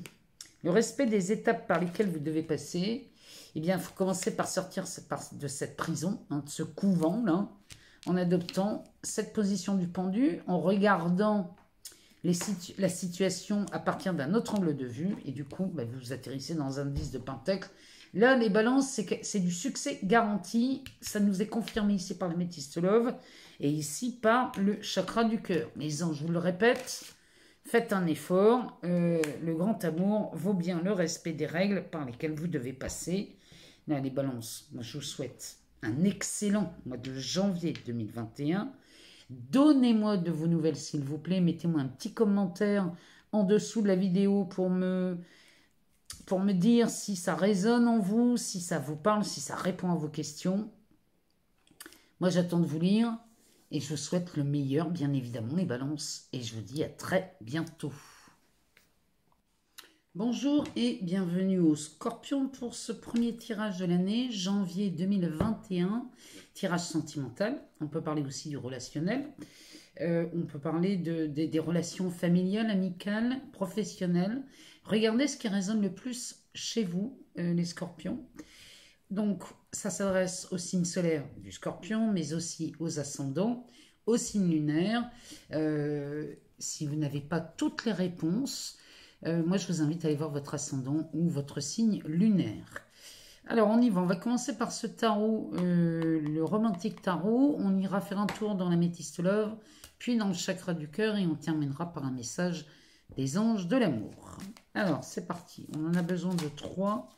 le respect des étapes par lesquelles vous devez passer, eh bien il faut commencer par sortir de cette prison, de ce couvent-là, en adoptant cette position du pendu, en regardant la situation à partir d'un autre angle de vue, et du coup, vous atterrissez dans un 10 de pentacle. Là, les balances, c'est du succès garanti. Ça nous est confirmé ici par le Métis Love et ici par le chakra du cœur. Les anges, je vous le répète, faites un effort. Le grand amour vaut bien le respect des règles par lesquelles vous devez passer. Là, les balances, moi, je vous souhaite un excellent mois de janvier 2021. Donnez-moi de vos nouvelles, s'il vous plaît. Mettez-moi un petit commentaire en dessous de la vidéo pour me dire si ça résonne en vous, si ça vous parle, si ça répond à vos questions. Moi, j'attends de vous lire et je vous souhaite le meilleur, bien évidemment, les balances. Et je vous dis à très bientôt. Bonjour et bienvenue au Scorpion pour ce premier tirage de l'année, janvier 2021. Tirage sentimental. On peut parler aussi du relationnel. On peut parler des relations familiales, amicales, professionnelles. Regardez ce qui résonne le plus chez vous, les scorpions. Donc, ça s'adresse au signe solaire du scorpion, mais aussi aux ascendants, au signe lunaire. Si vous n'avez pas toutes les réponses, moi je vous invite à aller voir votre ascendant ou votre signe lunaire. Alors, on y va. On va commencer par ce tarot, le romantique tarot. On ira faire un tour dans la Métis Love, puis dans le chakra du cœur, et on terminera par un message des anges de l'amour. Alors, c'est parti. On en a besoin de 3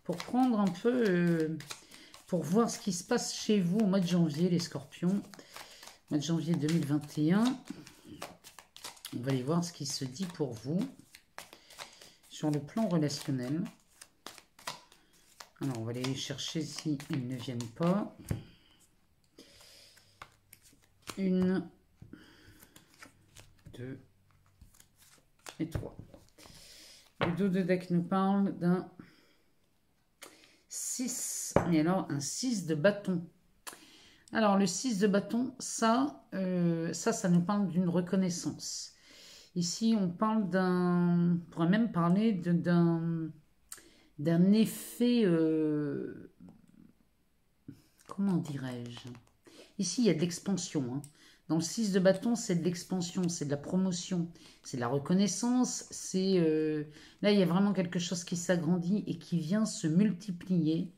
pour prendre un peu, pour voir ce qui se passe chez vous au mois de janvier, les scorpions. Mois de janvier 2021. On va aller voir ce qui se dit pour vous sur le plan relationnel. Alors, on va aller chercher si ils ne viennent pas. 1, 2 et 3. Le dos de deck nous parle d'un 6, mais alors un 6 de bâton. Alors, le 6 de bâton, ça nous parle d'une reconnaissance. Ici, on parle d'un... On pourrait même parler d'un effet... comment dirais-je? Ici, il y a de l'expansion. Hein. Dans le 6 de bâton, c'est de l'expansion, c'est de la promotion, c'est de la reconnaissance. Là, il y a vraiment quelque chose qui s'agrandit et qui vient se multiplier.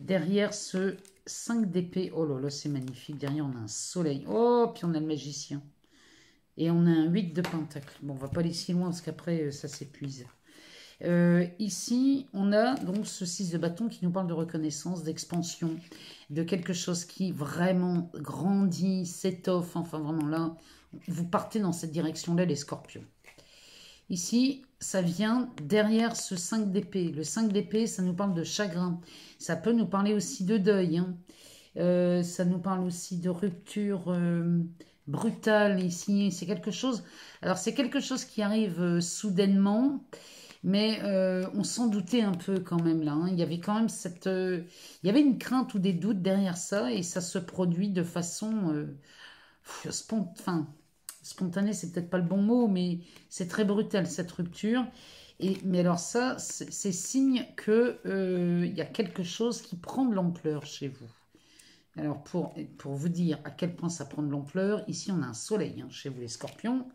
Derrière ce 5 d'épée, oh là là, c'est magnifique. Derrière, on a un soleil. Oh, puis on a le magicien. Et on a un 8 de pentacle. Bon, on va pas aller si loin parce qu'après, ça s'épuise. Ici, on a donc ce 6 de bâton qui nous parle de reconnaissance, d'expansion, de quelque chose qui vraiment grandit, s'étoffe. Enfin, vraiment là, vous partez dans cette direction-là, les scorpions. Ici, ça vient derrière ce 5 d'épée. Le 5 d'épée, ça nous parle de chagrin. Ça peut nous parler aussi de deuil. Hein. Ça nous parle aussi de rupture brutale ici. C'est quelque chose... Alors, c'est quelque chose qui arrive soudainement, mais on s'en doutait un peu quand même là. Hein. Il y avait quand même il y avait une crainte ou des doutes derrière ça, et ça se produit de façon spontanée, c'est peut-être pas le bon mot, mais c'est très brutal cette rupture. Mais alors ça, c'est signe que il y a quelque chose qui prend de l'ampleur chez vous. Alors pour vous dire à quel point ça prend de l'ampleur, ici on a un soleil hein, chez vous les scorpions.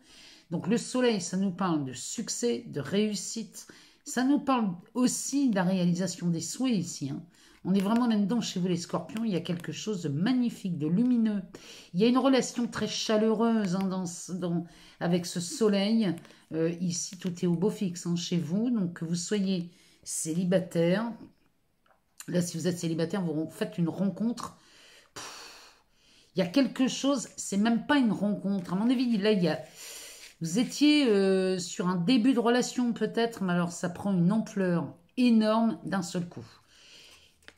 Donc le soleil, ça nous parle de succès, de réussite. Ça nous parle aussi de la réalisation des souhaits ici. Hein. On est vraiment là-dedans chez vous les scorpions. Il y a quelque chose de magnifique, de lumineux. Il y a une relation très chaleureuse hein, avec ce soleil. Ici, tout est au beau fixe hein, chez vous. Donc que vous soyez célibataire. Là, si vous êtes célibataire, vous faites une rencontre. Il y a quelque chose, c'est même pas une rencontre. À mon avis, là, il y a... Vous étiez sur un début de relation peut-être, mais alors ça prend une ampleur énorme d'un seul coup.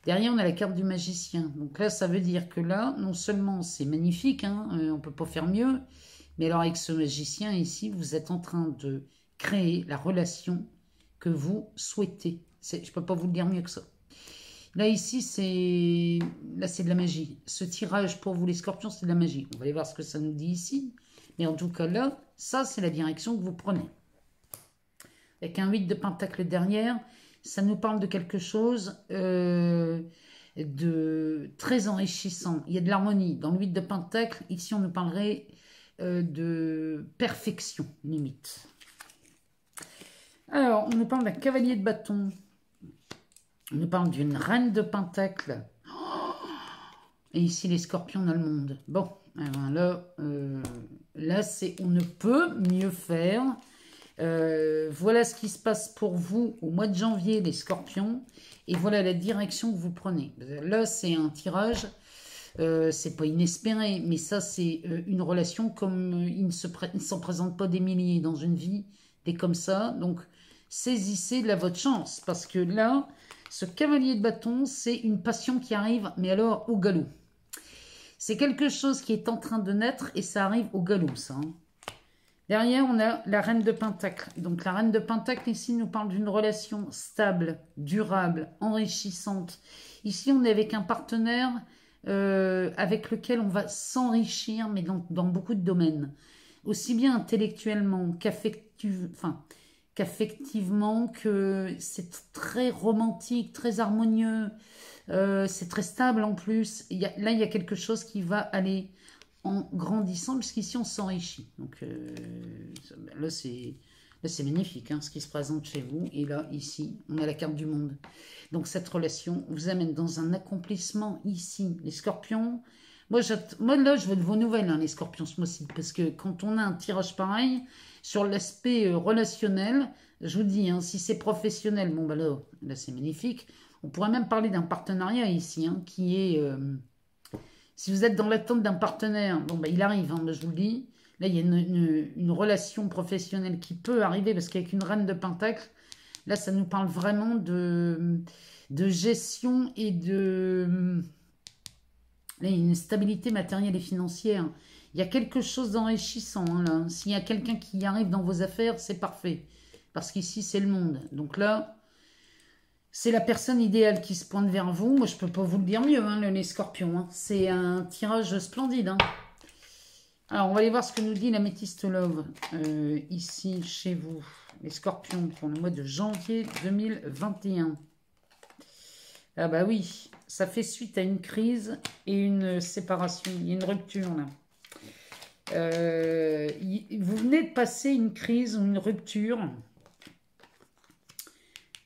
Derrière, on a la carte du magicien. Donc là, ça veut dire que là, non seulement c'est magnifique, hein, on ne peut pas faire mieux, mais alors avec ce magicien ici, vous êtes en train de créer la relation que vous souhaitez. Je ne peux pas vous le dire mieux que ça. Là, ici, c'est de la magie. Ce tirage, pour vous, les scorpions, c'est de la magie. On va aller voir ce que ça nous dit ici. Mais en tout cas, là, ça, c'est la direction que vous prenez. Avec un 8 de pentacle derrière, ça nous parle de quelque chose de très enrichissant. Il y a de l'harmonie. Dans le 8 de pentacle, ici, on nous parlerait de perfection, limite. Alors, on nous parle d'un cavalier de bâton. On nous parle d'une reine de pentacle. Et ici, les scorpions dans le monde. Bon, alors là, c'est on ne peut mieux faire. Voilà ce qui se passe pour vous au mois de janvier, les scorpions. Et voilà la direction que vous prenez. Là, c'est un tirage. C'est pas inespéré, mais ça, c'est une relation comme il ne s'en présente pas des milliers dans une vie, des comme ça. Donc, saisissez de votre chance. Parce que là, ce cavalier de bâton, c'est une passion qui arrive, mais alors au galop. C'est quelque chose qui est en train de naître et ça arrive au galop, ça. Hein. Derrière, on a la reine de pentacle. Donc, la reine de pentacle, ici, nous parle d'une relation stable, durable, enrichissante. Ici, on est avec un partenaire avec lequel on va s'enrichir, mais dans beaucoup de domaines. Aussi bien intellectuellement qu'affectivement, que c'est très romantique, très harmonieux. C'est très stable en plus. Là, il y a quelque chose qui va aller en grandissant, puisqu'ici, on s'enrichit. Donc là, c'est magnifique, hein, ce qui se présente chez vous. Et là, ici, on a la carte du monde. Donc, cette relation vous amène dans un accomplissement ici. Les scorpions, moi là, je veux de vos nouvelles, hein, les scorpions, ce mois-ci. Parce que quand on a un tirage pareil, sur l'aspect relationnel, je vous dis, hein, si c'est professionnel, bon, bah là c'est magnifique. On pourrait même parler d'un partenariat ici, hein, qui est... si vous êtes dans l'attente d'un partenaire, bon, bah, il arrive, hein, je vous le dis. Là, il y a une relation professionnelle qui peut arriver, parce qu'avec une reine de pentacle, là, ça nous parle vraiment de gestion et de... Là, il y a une stabilité matérielle et financière. Il y a quelque chose d'enrichissant, hein, là. S'il y a quelqu'un qui arrive dans vos affaires, c'est parfait. Parce qu'ici, c'est le monde. Donc là... c'est la personne idéale qui se pointe vers vous. Moi, je ne peux pas vous le dire mieux, hein, les scorpions. Hein. C'est un tirage splendide. Hein. Alors, on va aller voir ce que nous dit l'améthyste love ici, chez vous. Les scorpions pour le mois de janvier 2021. Ah bah oui, ça fait suite à une crise et une séparation. Il y a une rupture, là. Vous venez de passer une crise ou une rupture...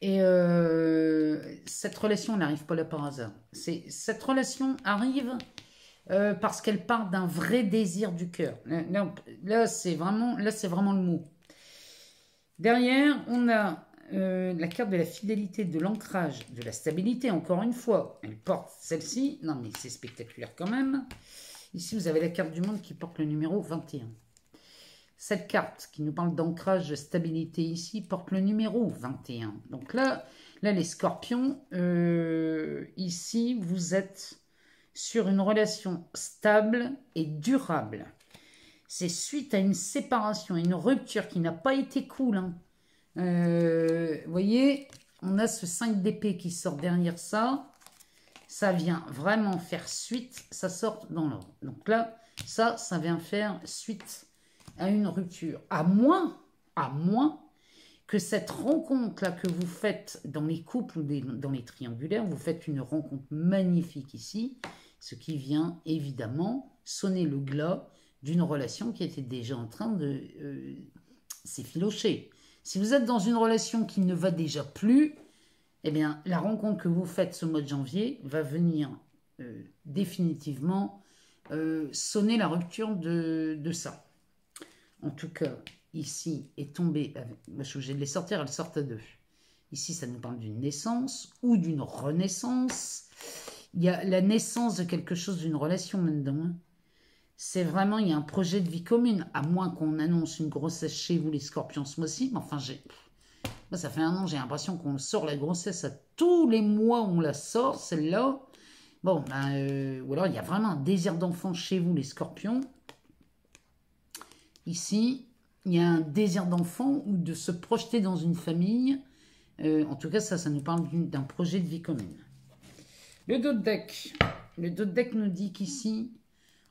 Et cette relation n'arrive pas là par hasard. Cette relation arrive parce qu'elle part d'un vrai désir du cœur. Là, c'est vraiment le mot. Derrière, on a la carte de la fidélité, de l'ancrage, de la stabilité, encore une fois. Elle porte celle-ci. Non, mais c'est spectaculaire quand même. Ici, vous avez la carte du monde qui porte le numéro 21. Cette carte qui nous parle d'ancrage, de stabilité ici, porte le numéro 21. Donc là les scorpions, ici, vous êtes sur une relation stable et durable. C'est suite à une séparation, une rupture qui n'a pas été cool. Hein. Vous voyez, on a ce 5 d'épée qui sort derrière ça. Ça vient vraiment faire suite, ça sort dans l'ordre. Donc là, ça vient faire suite à une rupture. À moins que cette rencontre-là que vous faites dans les couples ou dans les triangulaires, vous faites une rencontre magnifique ici, ce qui vient évidemment sonner le glas d'une relation qui était déjà en train de s'effilocher. Si vous êtes dans une relation qui ne va déjà plus, eh bien, la rencontre que vous faites ce mois de janvier va venir définitivement sonner la rupture de ça. En tout cas, ici est tombé, je suis obligée de les sortir, elles sortent à deux. Ici, ça nous parle d'une naissance ou d'une renaissance. Il y a la naissance de quelque chose, d'une relation là-dedans. Hein. C'est vraiment, il y a un projet de vie commune, à moins qu'on annonce une grossesse chez vous, les scorpions, ce mois-ci. Mais enfin, moi, ça fait 1 an, j'ai l'impression qu'on sort la grossesse à tous les mois, on la sort, celle-là. Bon, ou alors il y a vraiment un désir d'enfant chez vous, les scorpions. Ici, il y a un désir d'enfant ou de se projeter dans une famille. En tout cas, ça nous parle d'un projet de vie commune. Le dos de deck. Le dos de deck nous dit qu'ici,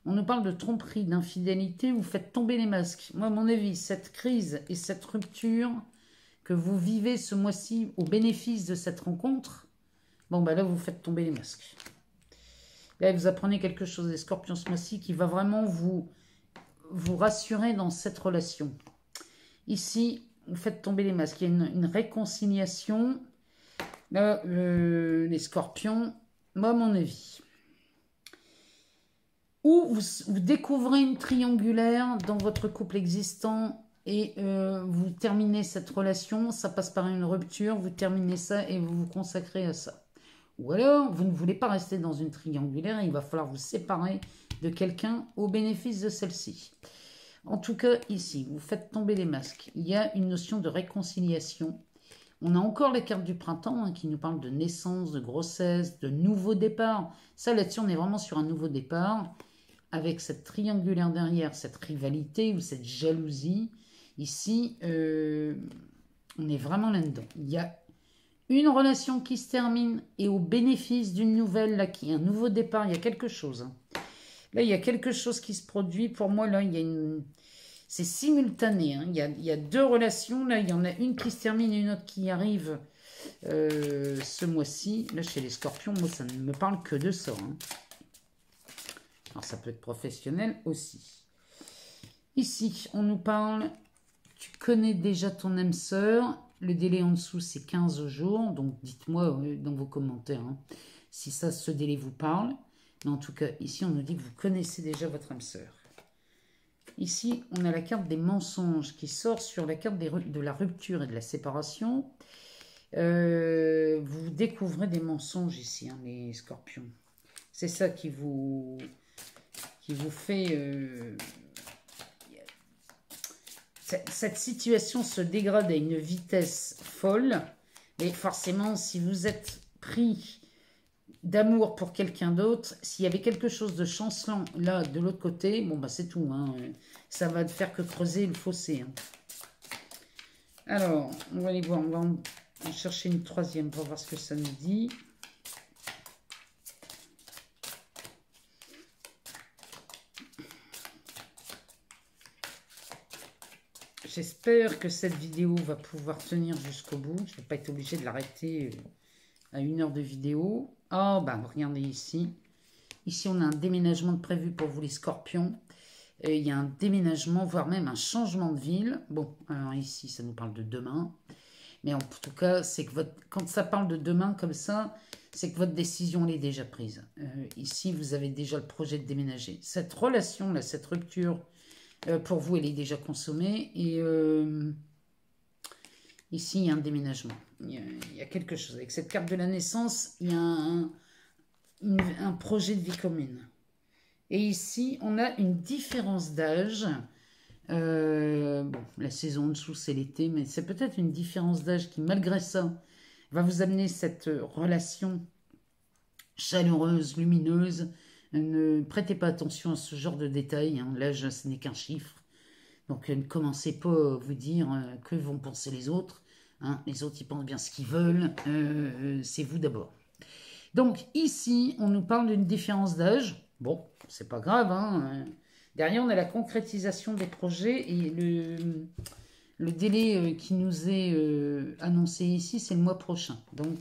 on nous parle de tromperie, d'infidélité, vous faites tomber les masques. Moi, à mon avis, cette crise et cette rupture que vous vivez ce mois-ci au bénéfice de cette rencontre, bon, bah là, vous faites tomber les masques. Là, vous apprenez quelque chose des scorpions ce mois-ci qui va vraiment vous rassurer dans cette relation. Ici, vous faites tomber les masques. Il y a une réconciliation. Là, les scorpions, moi, à mon avis. Ou vous découvrez une triangulaire dans votre couple existant et vous terminez cette relation. Ça passe par une rupture, vous terminez ça et vous vous consacrez à ça. Ou alors, vous ne voulez pas rester dans une triangulaire et il va falloir vous séparer de quelqu'un au bénéfice de celle-ci. En tout cas, ici, vous faites tomber les masques. Il y a une notion de réconciliation. On a encore les cartes du printemps hein, qui nous parlent de naissance, de grossesse, de nouveau départ. Ça, là-dessus, on est vraiment sur un nouveau départ. Avec cette triangulaire derrière, cette rivalité ou cette jalousie. Ici, on est vraiment là-dedans. Il y a une relation qui se termine et au bénéfice d'une nouvelle, là, qui est un nouveau départ, il y a quelque chose. Hein. Là, il y a quelque chose qui se produit. Pour moi, là, il y a une... C'est simultané. Hein. Il y a deux relations. Là, il y en a une qui se termine et une autre qui arrive ce mois-ci. Là, chez les scorpions, moi, ça ne me parle que de ça. Hein. Alors, ça peut être professionnel aussi. Ici, on nous parle... Tu connais déjà ton âme sœur. Le délai en dessous, c'est 15 jours. Donc, dites-moi dans vos commentaires hein, si ça, ce délai vous parle. Mais en tout cas, ici, on nous dit que vous connaissez déjà votre âme sœur. Ici, on a la carte des mensonges qui sort sur la carte de la rupture et de la séparation. Vous découvrez des mensonges ici, hein, les scorpions. C'est ça qui vous fait... Cette situation se dégrade à une vitesse folle. Et forcément, si vous êtes pris... d'amour pour quelqu'un d'autre, s'il y avait quelque chose de chancelant là de l'autre côté, bon bah c'est tout, hein. Ça va ne faire que creuser le fossé. Hein. Alors, on va aller voir, on va en chercher une troisième pour voir ce que ça nous dit. J'espère que cette vidéo va pouvoir tenir jusqu'au bout. Je ne vais pas être obligée de l'arrêter à 1 heure de vidéo. Oh, bah regardez ici. Ici, on a un déménagement de prévu pour vous les scorpions. Il y a un déménagement, voire même un changement de ville. Bon, alors ici, ça nous parle de demain. Mais en tout cas, c'est que quand ça parle de demain comme ça, c'est que votre décision elle est déjà prise. Ici, vous avez déjà le projet de déménager. Cette relation-là, cette rupture, pour vous, elle est déjà consommée. Et ici, il y a un déménagement. Il y a quelque chose. Avec cette carte de la naissance, il y a un projet de vie commune. Et ici, on a une différence d'âge. Bon, la saison en dessous, c'est l'été, mais c'est peut-être une différence d'âge qui, malgré ça, va vous amener cette relation chaleureuse, lumineuse. Ne prêtez pas attention à ce genre de détails. Hein. L'âge, ce n'est qu'un chiffre. Donc, ne commencez pas à vous dire que vont penser les autres. Hein. Les autres, ils pensent bien ce qu'ils veulent. C'est vous d'abord. Donc, ici, on nous parle d'une différence d'âge. Bon, c'est pas grave. Hein. Derrière, on a la concrétisation des projets et le délai qui nous est annoncé ici, c'est le mois prochain. Donc,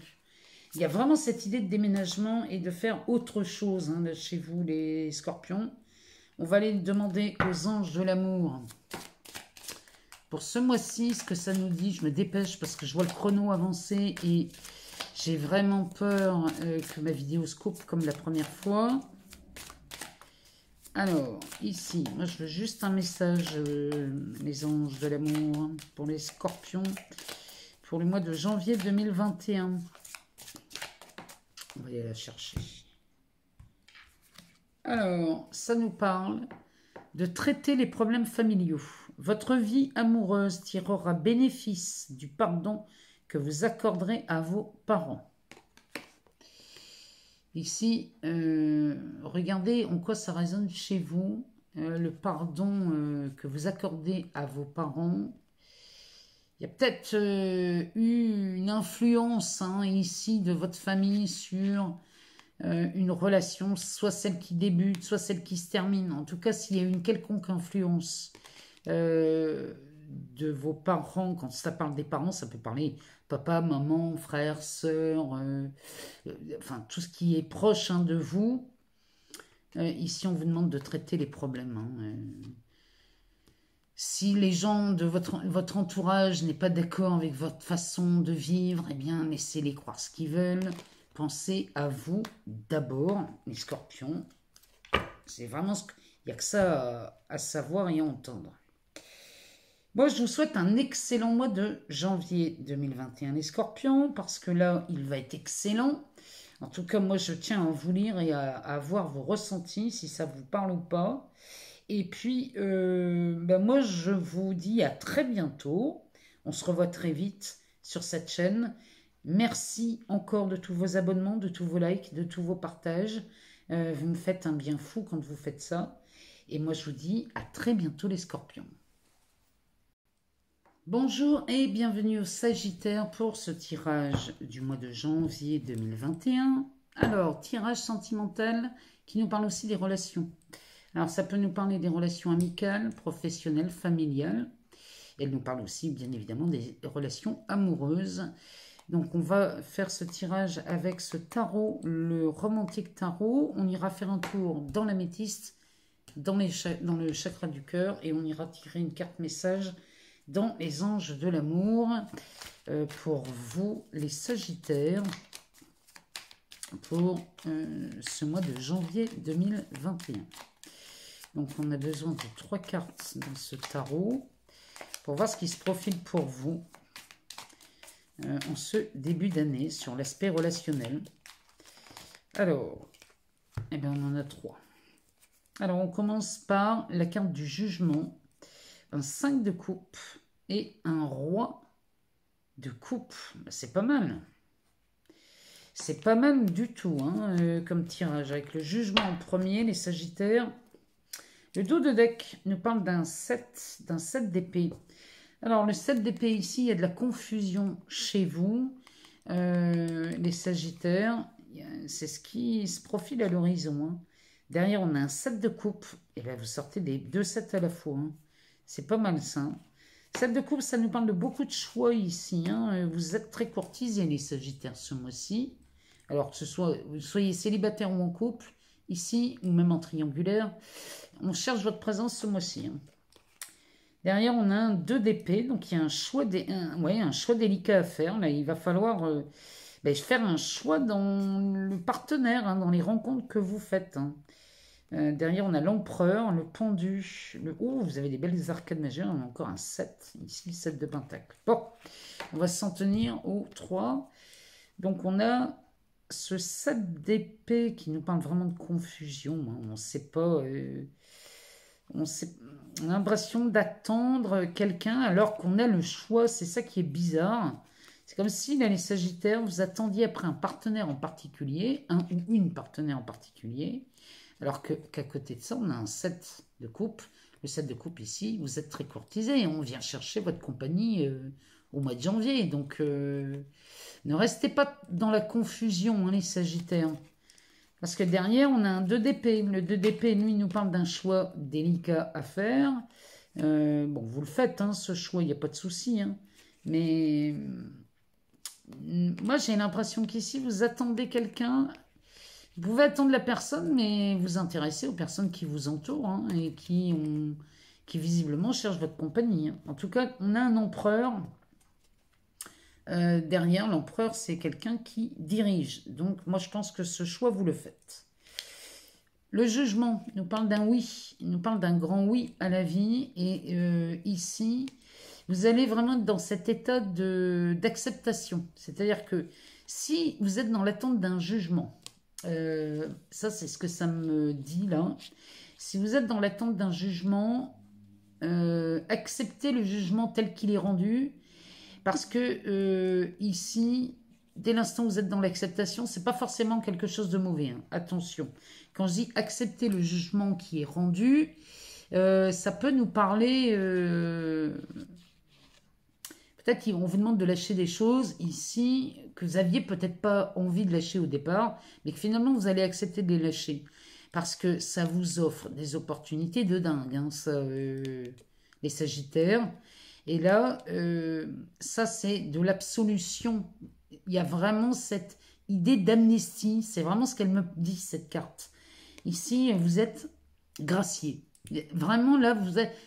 il y a vraiment cette idée de déménagement et de faire autre chose hein, chez vous, les scorpions. On va aller demander aux anges de l'amour pour ce mois-ci ce que ça nous dit. Je me dépêche parce que je vois le chrono avancer et j'ai vraiment peur que ma vidéo se coupe comme la première fois. Alors, ici, moi je veux juste un message, les anges de l'amour, pour les scorpions, pour le mois de janvier 2021. On va aller la chercher. Alors, ça nous parle de traiter les problèmes familiaux. Votre vie amoureuse tirera bénéfice du pardon que vous accorderez à vos parents. Ici, regardez en quoi ça résonne chez vous. Le pardon que vous accordez à vos parents. Il y a peut-être eu une influence hein, ici de votre famille sur une relation, soit celle qui débute, soit celle qui se termine. En tout cas, s'il y a eu une quelconque influence de vos parents, quand ça parle des parents, ça peut parler papa, maman, frère, sœur, enfin tout ce qui est proche hein, de vous. Ici, on vous demande de traiter les problèmes. Hein, si les gens de votre entourage n'est pas d'accord avec votre façon de vivre, eh bien, laissez-les croire ce qu'ils veulent. Pensez à vous d'abord, les scorpions. C'est vraiment ce qu'il n'y a que ça à savoir et à entendre. Moi, je vous souhaite un excellent mois de janvier 2021, les scorpions, parce que là, il va être excellent. En tout cas, moi, je tiens à vous lire et à voir vos ressentis, si ça vous parle ou pas. Et puis, moi, je vous dis à très bientôt. On se revoit très vite sur cette chaîne. Merci encore de tous vos abonnements, de tous vos likes, de tous vos partages. Vous me faites un bien fou quand vous faites ça. Et moi, je vous dis à très bientôt les scorpions. Bonjour et bienvenue au Sagittaire pour ce tirage du mois de janvier 2021. Alors, tirage sentimental qui nous parle aussi des relations. Alors, ça peut nous parler des relations amicales, professionnelles, familiales. Elle nous parle aussi, bien évidemment, des relations amoureuses. Donc, on va faire ce tirage avec ce tarot, le romantique tarot. On ira faire un tour dans l'améthyste, dans le chakra du cœur, et on ira tirer une carte message dans les anges de l'amour pour vous, les Sagittaires, pour ce mois de janvier 2021. Donc, on a besoin de 3 cartes dans ce tarot pour voir ce qui se profile pour vous en ce début d'année sur l'aspect relationnel. Alors, eh bien, on en a 3. Alors, on commence par la carte du jugement, un 5 de coupe et un roi de coupe. C'est pas mal. C'est pas mal du tout hein, comme tirage. Avec le jugement en premier, les Sagittaires. Le dos de deck nous parle d'un 7 d'épée. Alors, le 7 d'épée ici, il y a de la confusion chez vous, les Sagittaires. C'est ce qui se profile à l'horizon. Hein. Derrière, on a un 7 de coupe. Et là, vous sortez des 2 7 à la fois. Hein. C'est pas mal ça. 7 de coupe, ça nous parle de beaucoup de choix ici. Hein. Vous êtes très courtisés, les Sagittaires, ce mois-ci. Alors, que vous soyez célibataire ou en couple, ici, ou même en triangulaire, on cherche votre présence ce mois-ci. Hein. Derrière, on a un 2 d'épée, donc il y a un choix délicat à faire. Là, il va falloir faire un choix dans le partenaire, hein, dans les rencontres que vous faites. Hein. Derrière, on a l'empereur, le pendu. Vous avez des belles arcades majeures. On a encore un 7. Ici, 7 de pentacle. Bon, on va s'en tenir au 3. Donc, on a ce 7 d'épée qui nous parle vraiment de confusion. Hein. On ne sait pas... on a l'impression d'attendre quelqu'un alors qu'on a le choix. C'est ça qui est bizarre. C'est comme si, là, les Sagittaires, vous attendiez après un partenaire en particulier, un ou une partenaire en particulier, alors qu'à côté de ça, on a un 7 de coupe. Le 7 de coupe ici, vous êtes très courtisé. On vient chercher votre compagnie au mois de janvier. Donc, ne restez pas dans la confusion, hein, les Sagittaires. Parce que derrière, on a un 2 d'épée. Le 2 d'épée, lui, nous parle d'un choix délicat à faire. Bon, vous le faites, hein, ce choix, il n'y a pas de souci. Hein. Mais moi, j'ai l'impression qu'ici, vous attendez quelqu'un. Vous pouvez attendre la personne, mais vous intéressez aux personnes qui vous entourent hein, et qui visiblement cherchent votre compagnie. Hein. En tout cas, on a un empereur. Derrière, l'empereur, c'est quelqu'un qui dirige. Donc, moi, je pense que ce choix, vous le faites. Le jugement nous parle d'un oui. Il nous parle d'un grand oui à la vie. Et ici, vous allez vraiment être dans cet état d'acceptation. C'est-à-dire que si vous êtes dans l'attente d'un jugement, ça, c'est ce que ça me dit là. Si vous êtes dans l'attente d'un jugement, acceptez le jugement tel qu'il est rendu. Parce que ici, dès l'instant où vous êtes dans l'acceptation, ce n'est pas forcément quelque chose de mauvais. Hein. Attention. Quand je dis accepter le jugement qui est rendu, ça peut nous parler Peut-être qu'on vous demande de lâcher des choses ici que vous aviez peut-être pas envie de lâcher au départ, mais que finalement vous allez accepter de les lâcher. Parce que ça vous offre des opportunités de dingue, hein, ça, les Sagittaires. Et là, ça c'est de l'absolution. Il y a vraiment cette idée d'amnistie. C'est vraiment ce qu'elle me dit, cette carte. Ici, vous êtes gracié. Vraiment, là,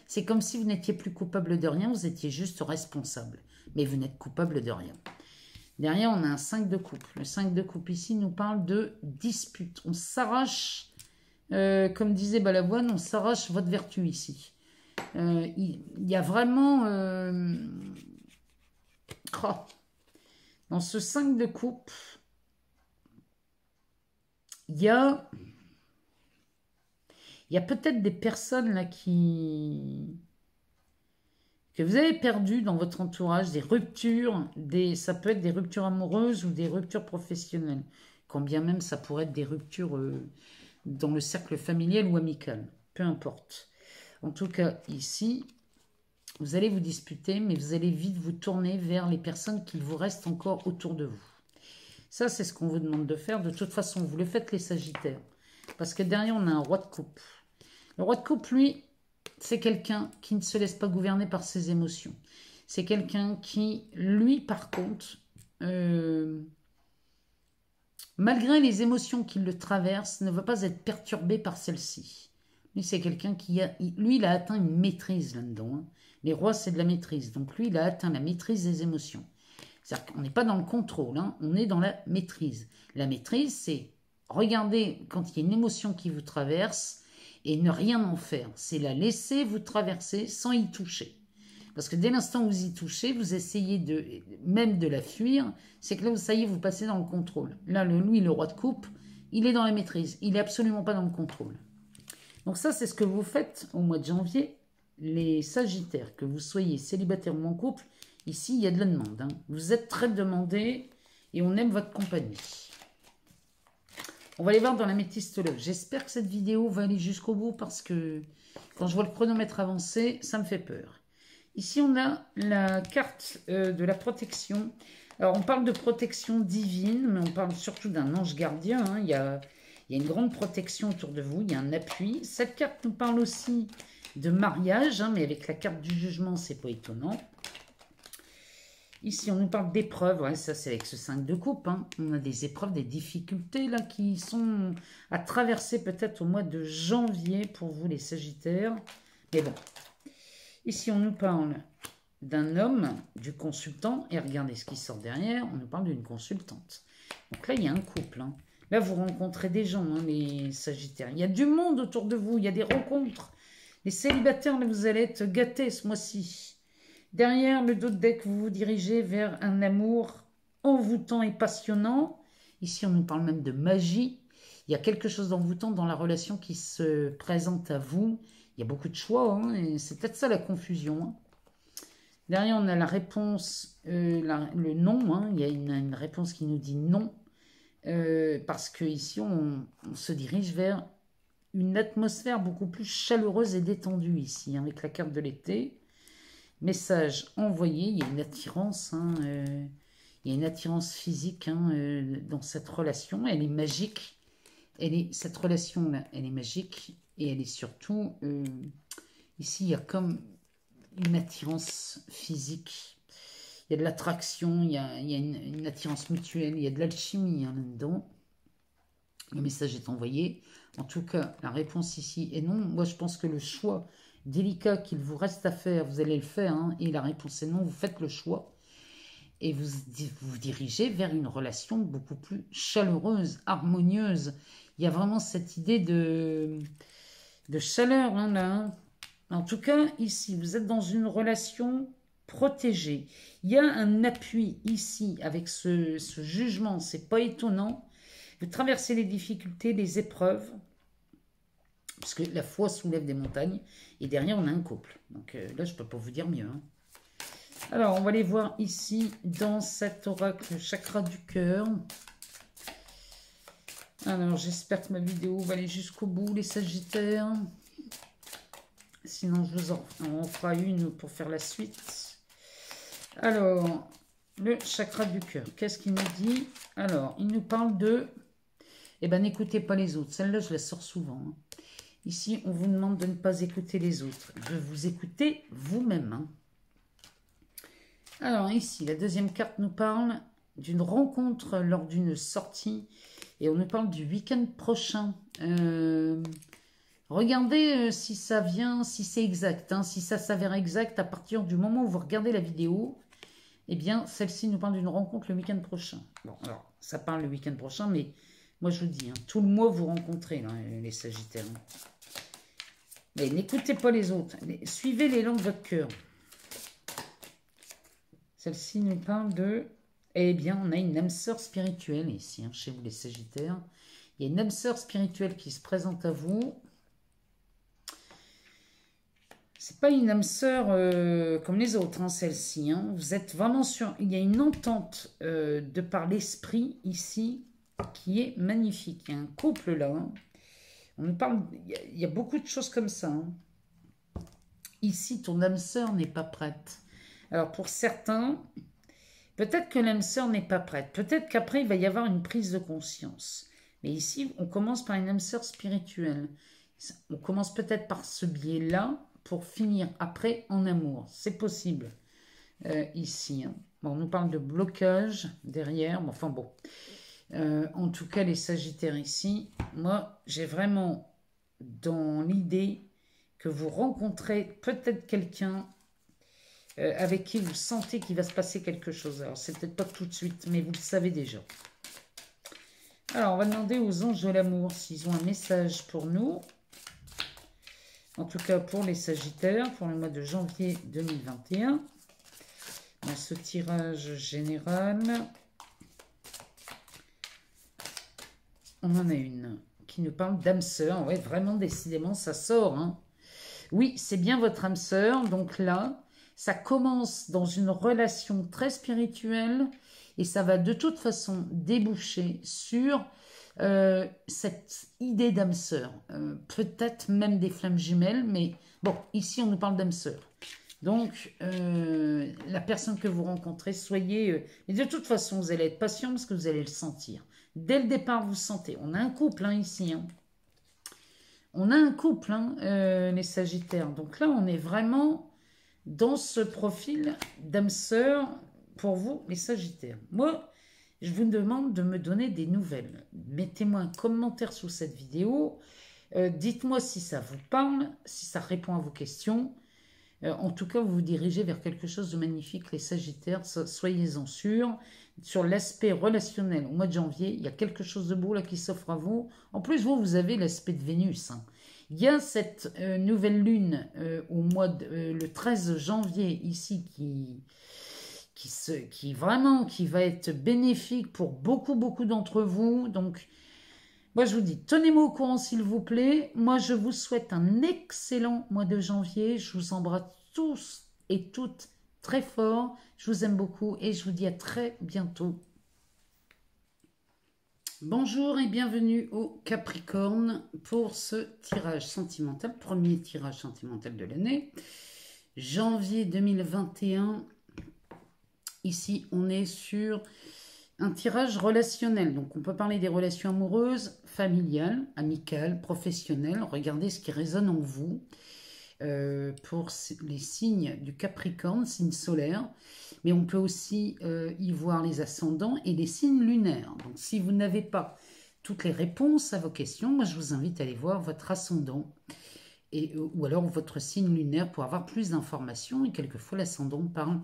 c'est comme si vous n'étiez plus coupable de rien, vous étiez juste responsable. Mais vous n'êtes coupable de rien. Derrière, on a un 5 de coupe. Le 5 de coupe ici nous parle de dispute. On s'arrache, comme disait Balavoine, on s'arrache votre vertu ici. Il y a vraiment... dans ce 5 de coupe, il y a peut-être des personnes là que vous avez perdues dans votre entourage, des ruptures, ça peut être des ruptures amoureuses ou des ruptures professionnelles, quand bien même ça pourrait être des ruptures dans le cercle familial ou amical, peu importe. En tout cas, ici, vous allez vous disputer, mais vous allez vite vous tourner vers les personnes qui vous restent encore autour de vous. Ça, c'est ce qu'on vous demande de faire. De toute façon, vous le faites les Sagittaires. Parce que derrière, on a un roi de coupe. Le roi de coupe, lui, c'est quelqu'un qui ne se laisse pas gouverner par ses émotions. C'est quelqu'un qui, lui, par contre, malgré les émotions qui le traversent, ne veut pas être perturbé par celles-ci. Lui, c'est quelqu'un qui lui, il a atteint une maîtrise là-dedans. Hein. Les rois, c'est de la maîtrise. Donc, lui, il a atteint la maîtrise des émotions. C'est-à-dire qu'on n'est pas dans le contrôle, hein, on est dans la maîtrise. La maîtrise, c'est regarder quand il y a une émotion qui vous traverse et ne rien en faire. C'est la laisser vous traverser sans y toucher. Parce que dès l'instant où vous y touchez, vous essayez même de la fuir, c'est que là, ça y est, vous passez dans le contrôle. Là, lui, le roi de coupe, il est dans la maîtrise. Il n'est absolument pas dans le contrôle. Donc ça, c'est ce que vous faites au mois de janvier. Les Sagittaires, que vous soyez célibataire ou en couple, ici, il y a de la demande. Hein. Vous êtes très demandé et on aime votre compagnie. On va aller voir dans la métistologue. J'espère que cette vidéo va aller jusqu'au bout parce que quand je vois le chronomètre avancer, ça me fait peur. Ici, on a la carte de la protection. Alors, on parle de protection divine, mais on parle surtout d'un ange gardien. Hein. Il y a une grande protection autour de vous, il y a un appui. Cette carte nous parle aussi de mariage, hein, mais avec la carte du jugement, c'est pas étonnant. Ici, on nous parle d'épreuves. Ouais, ça, c'est avec ce 5 de coupe. Hein. On a des épreuves, des difficultés là qui sont à traverser peut-être au mois de janvier pour vous, les Sagittaires. Mais bon. Ici, on nous parle d'un homme, du consultant. Et regardez ce qui sort derrière. On nous parle d'une consultante. Donc là, il y a un couple. Hein. Là, vous rencontrez des gens, hein, les Sagittaires. Il y a du monde autour de vous. Il y a des rencontres. Les célibataires, là, vous allez être gâtés ce mois-ci. Derrière le dos de deck, vous vous dirigez vers un amour envoûtant et passionnant. Ici, on nous parle même de magie. Il y a quelque chose d'envoûtant dans la relation qui se présente à vous. Il y a beaucoup de choix, hein, et c'est peut-être ça la confusion. Hein. Derrière, on a la réponse, le non. Hein, il y a une réponse qui nous dit non. Parce qu'ici, on se dirige vers une atmosphère beaucoup plus chaleureuse et détendue ici, hein, avec la carte de l'été. Message envoyé, il y a une attirance, hein, il y a une attirance physique hein, dans cette relation. Elle est magique. Cette relation-là, elle est magique et elle est surtout... ici, il y a comme une attirance physique. Il y a de l'attraction, il y a une attirance mutuelle, il y a de l'alchimie hein, là-dedans. Le message est envoyé. En tout cas, la réponse ici est non. Moi, je pense que le choix délicat qu'il vous reste à faire, vous allez le faire. Hein, et la réponse est non, vous faites le choix. Et vous vous dirigez vers une relation beaucoup plus chaleureuse, harmonieuse. Il y a vraiment cette idée de chaleur. Hein, là, hein. En tout cas, ici, vous êtes dans une relation protégée. Il y a un appui ici avec ce jugement. C'est pas étonnant. Vous traversez les difficultés, les épreuves, parce que la foi soulève des montagnes, et derrière, on a un couple. Donc là, je ne peux pas vous dire mieux. Hein. Alors, on va aller voir ici, dans cet oracle chakra du cœur. Alors, j'espère que ma vidéo va aller jusqu'au bout, les Sagittaires. Sinon, je vous en fera une pour faire la suite. Alors, le chakra du cœur, qu'est-ce qu'il nous dit? Alors, il nous parle de... Eh bien, n'écoutez pas les autres. Celle-là, je la sors souvent. Hein. Ici, on vous demande de ne pas écouter les autres, de vous écouter vous-même. Hein. Alors, ici, la deuxième carte nous parle d'une rencontre lors d'une sortie. Et on nous parle du week-end prochain. Regardez si ça vient, si c'est exact. Hein, si ça s'avère exact à partir du moment où vous regardez la vidéo. Eh bien, celle-ci nous parle d'une rencontre le week-end prochain. Bon, alors, ça parle le week-end prochain, mais moi, je vous dis, hein, tout le mois, vous rencontrez là, les Sagittaires. Mais n'écoutez pas les autres. Suivez l'élan de votre cœur. Celle-ci nous parle de... Eh bien, on a une âme sœur spirituelle ici, hein, chez vous les Sagittaires. Il y a une âme sœur spirituelle qui se présente à vous. C'est pas une âme sœur comme les autres, hein, celle-ci. Hein. Vous êtes vraiment sur... Il y a une entente de par l'esprit ici qui est magnifique. Il y a un couple là. Hein. On nous parle... Il y a beaucoup de choses comme ça. Hein. Ici, ton âme sœur n'est pas prête. Alors, pour certains, peut-être que l'âme sœur n'est pas prête. Peut-être qu'après, il va y avoir une prise de conscience. Mais ici, on commence par une âme sœur spirituelle. On commence peut-être par ce biais-là pour finir après en amour. C'est possible ici. Hein. Bon, on nous parle de blocage derrière. Bon, enfin bon. En tout cas, les Sagittaires ici, moi, j'ai vraiment dans l'idée que vous rencontrez peut-être quelqu'un avec qui vous sentez qu'il va se passer quelque chose. Alors, c'est peut-être pas tout de suite, mais vous le savez déjà. Alors, on va demander aux anges de l'amour s'ils ont un message pour nous. En tout cas, pour les Sagittaires, pour le mois de janvier 2021. Dans ce tirage général, on en a une qui nous parle d'âme sœur. Ouais, vraiment, décidément, ça sort. Hein. Oui, c'est bien votre âme sœur. Donc là, ça commence dans une relation très spirituelle et ça va de toute façon déboucher sur cette idée d'âme sœur. Peut-être même des flammes jumelles, mais bon, ici on nous parle d'âme sœur. Donc, la personne que vous rencontrez, soyez... et de toute façon, vous allez être patient parce que vous allez le sentir. Dès le départ, vous sentez. On a un couple hein, ici. Hein. On a un couple, hein, les Sagittaires. Donc là, on est vraiment dans ce profil d'âme sœur pour vous, les Sagittaires. Moi, je vous demande de me donner des nouvelles. Mettez-moi un commentaire sous cette vidéo. Dites-moi si ça vous parle, si ça répond à vos questions. En tout cas, vous vous dirigez vers quelque chose de magnifique, les Sagittaires. Soyez-en sûrs. Sur l'aspect relationnel, au mois de janvier, il y a quelque chose de beau là qui s'offre à vous. En plus, vous avez l'aspect de Vénus. Hein. Il y a cette nouvelle lune au mois le 13 janvier ici qui va être bénéfique pour beaucoup d'entre vous. Donc, moi je vous dis, tenez-moi au courant s'il vous plaît. Moi je vous souhaite un excellent mois de janvier. Je vous embrasse tous et toutes très fort. Je vous aime beaucoup et je vous dis à très bientôt. Bonjour et bienvenue au Capricorne pour ce tirage sentimental, premier tirage sentimental de l'année, janvier 2021. Ici, on est sur un tirage relationnel. Donc, on peut parler des relations amoureuses, familiales, amicales, professionnelles. Regardez ce qui résonne en vous pour les signes du Capricorne, signes solaires. Mais on peut aussi y voir les ascendants et les signes lunaires. Donc, si vous n'avez pas toutes les réponses à vos questions, moi, je vous invite à aller voir votre ascendant ou alors votre signe lunaire pour avoir plus d'informations. Et quelquefois, l'ascendant parle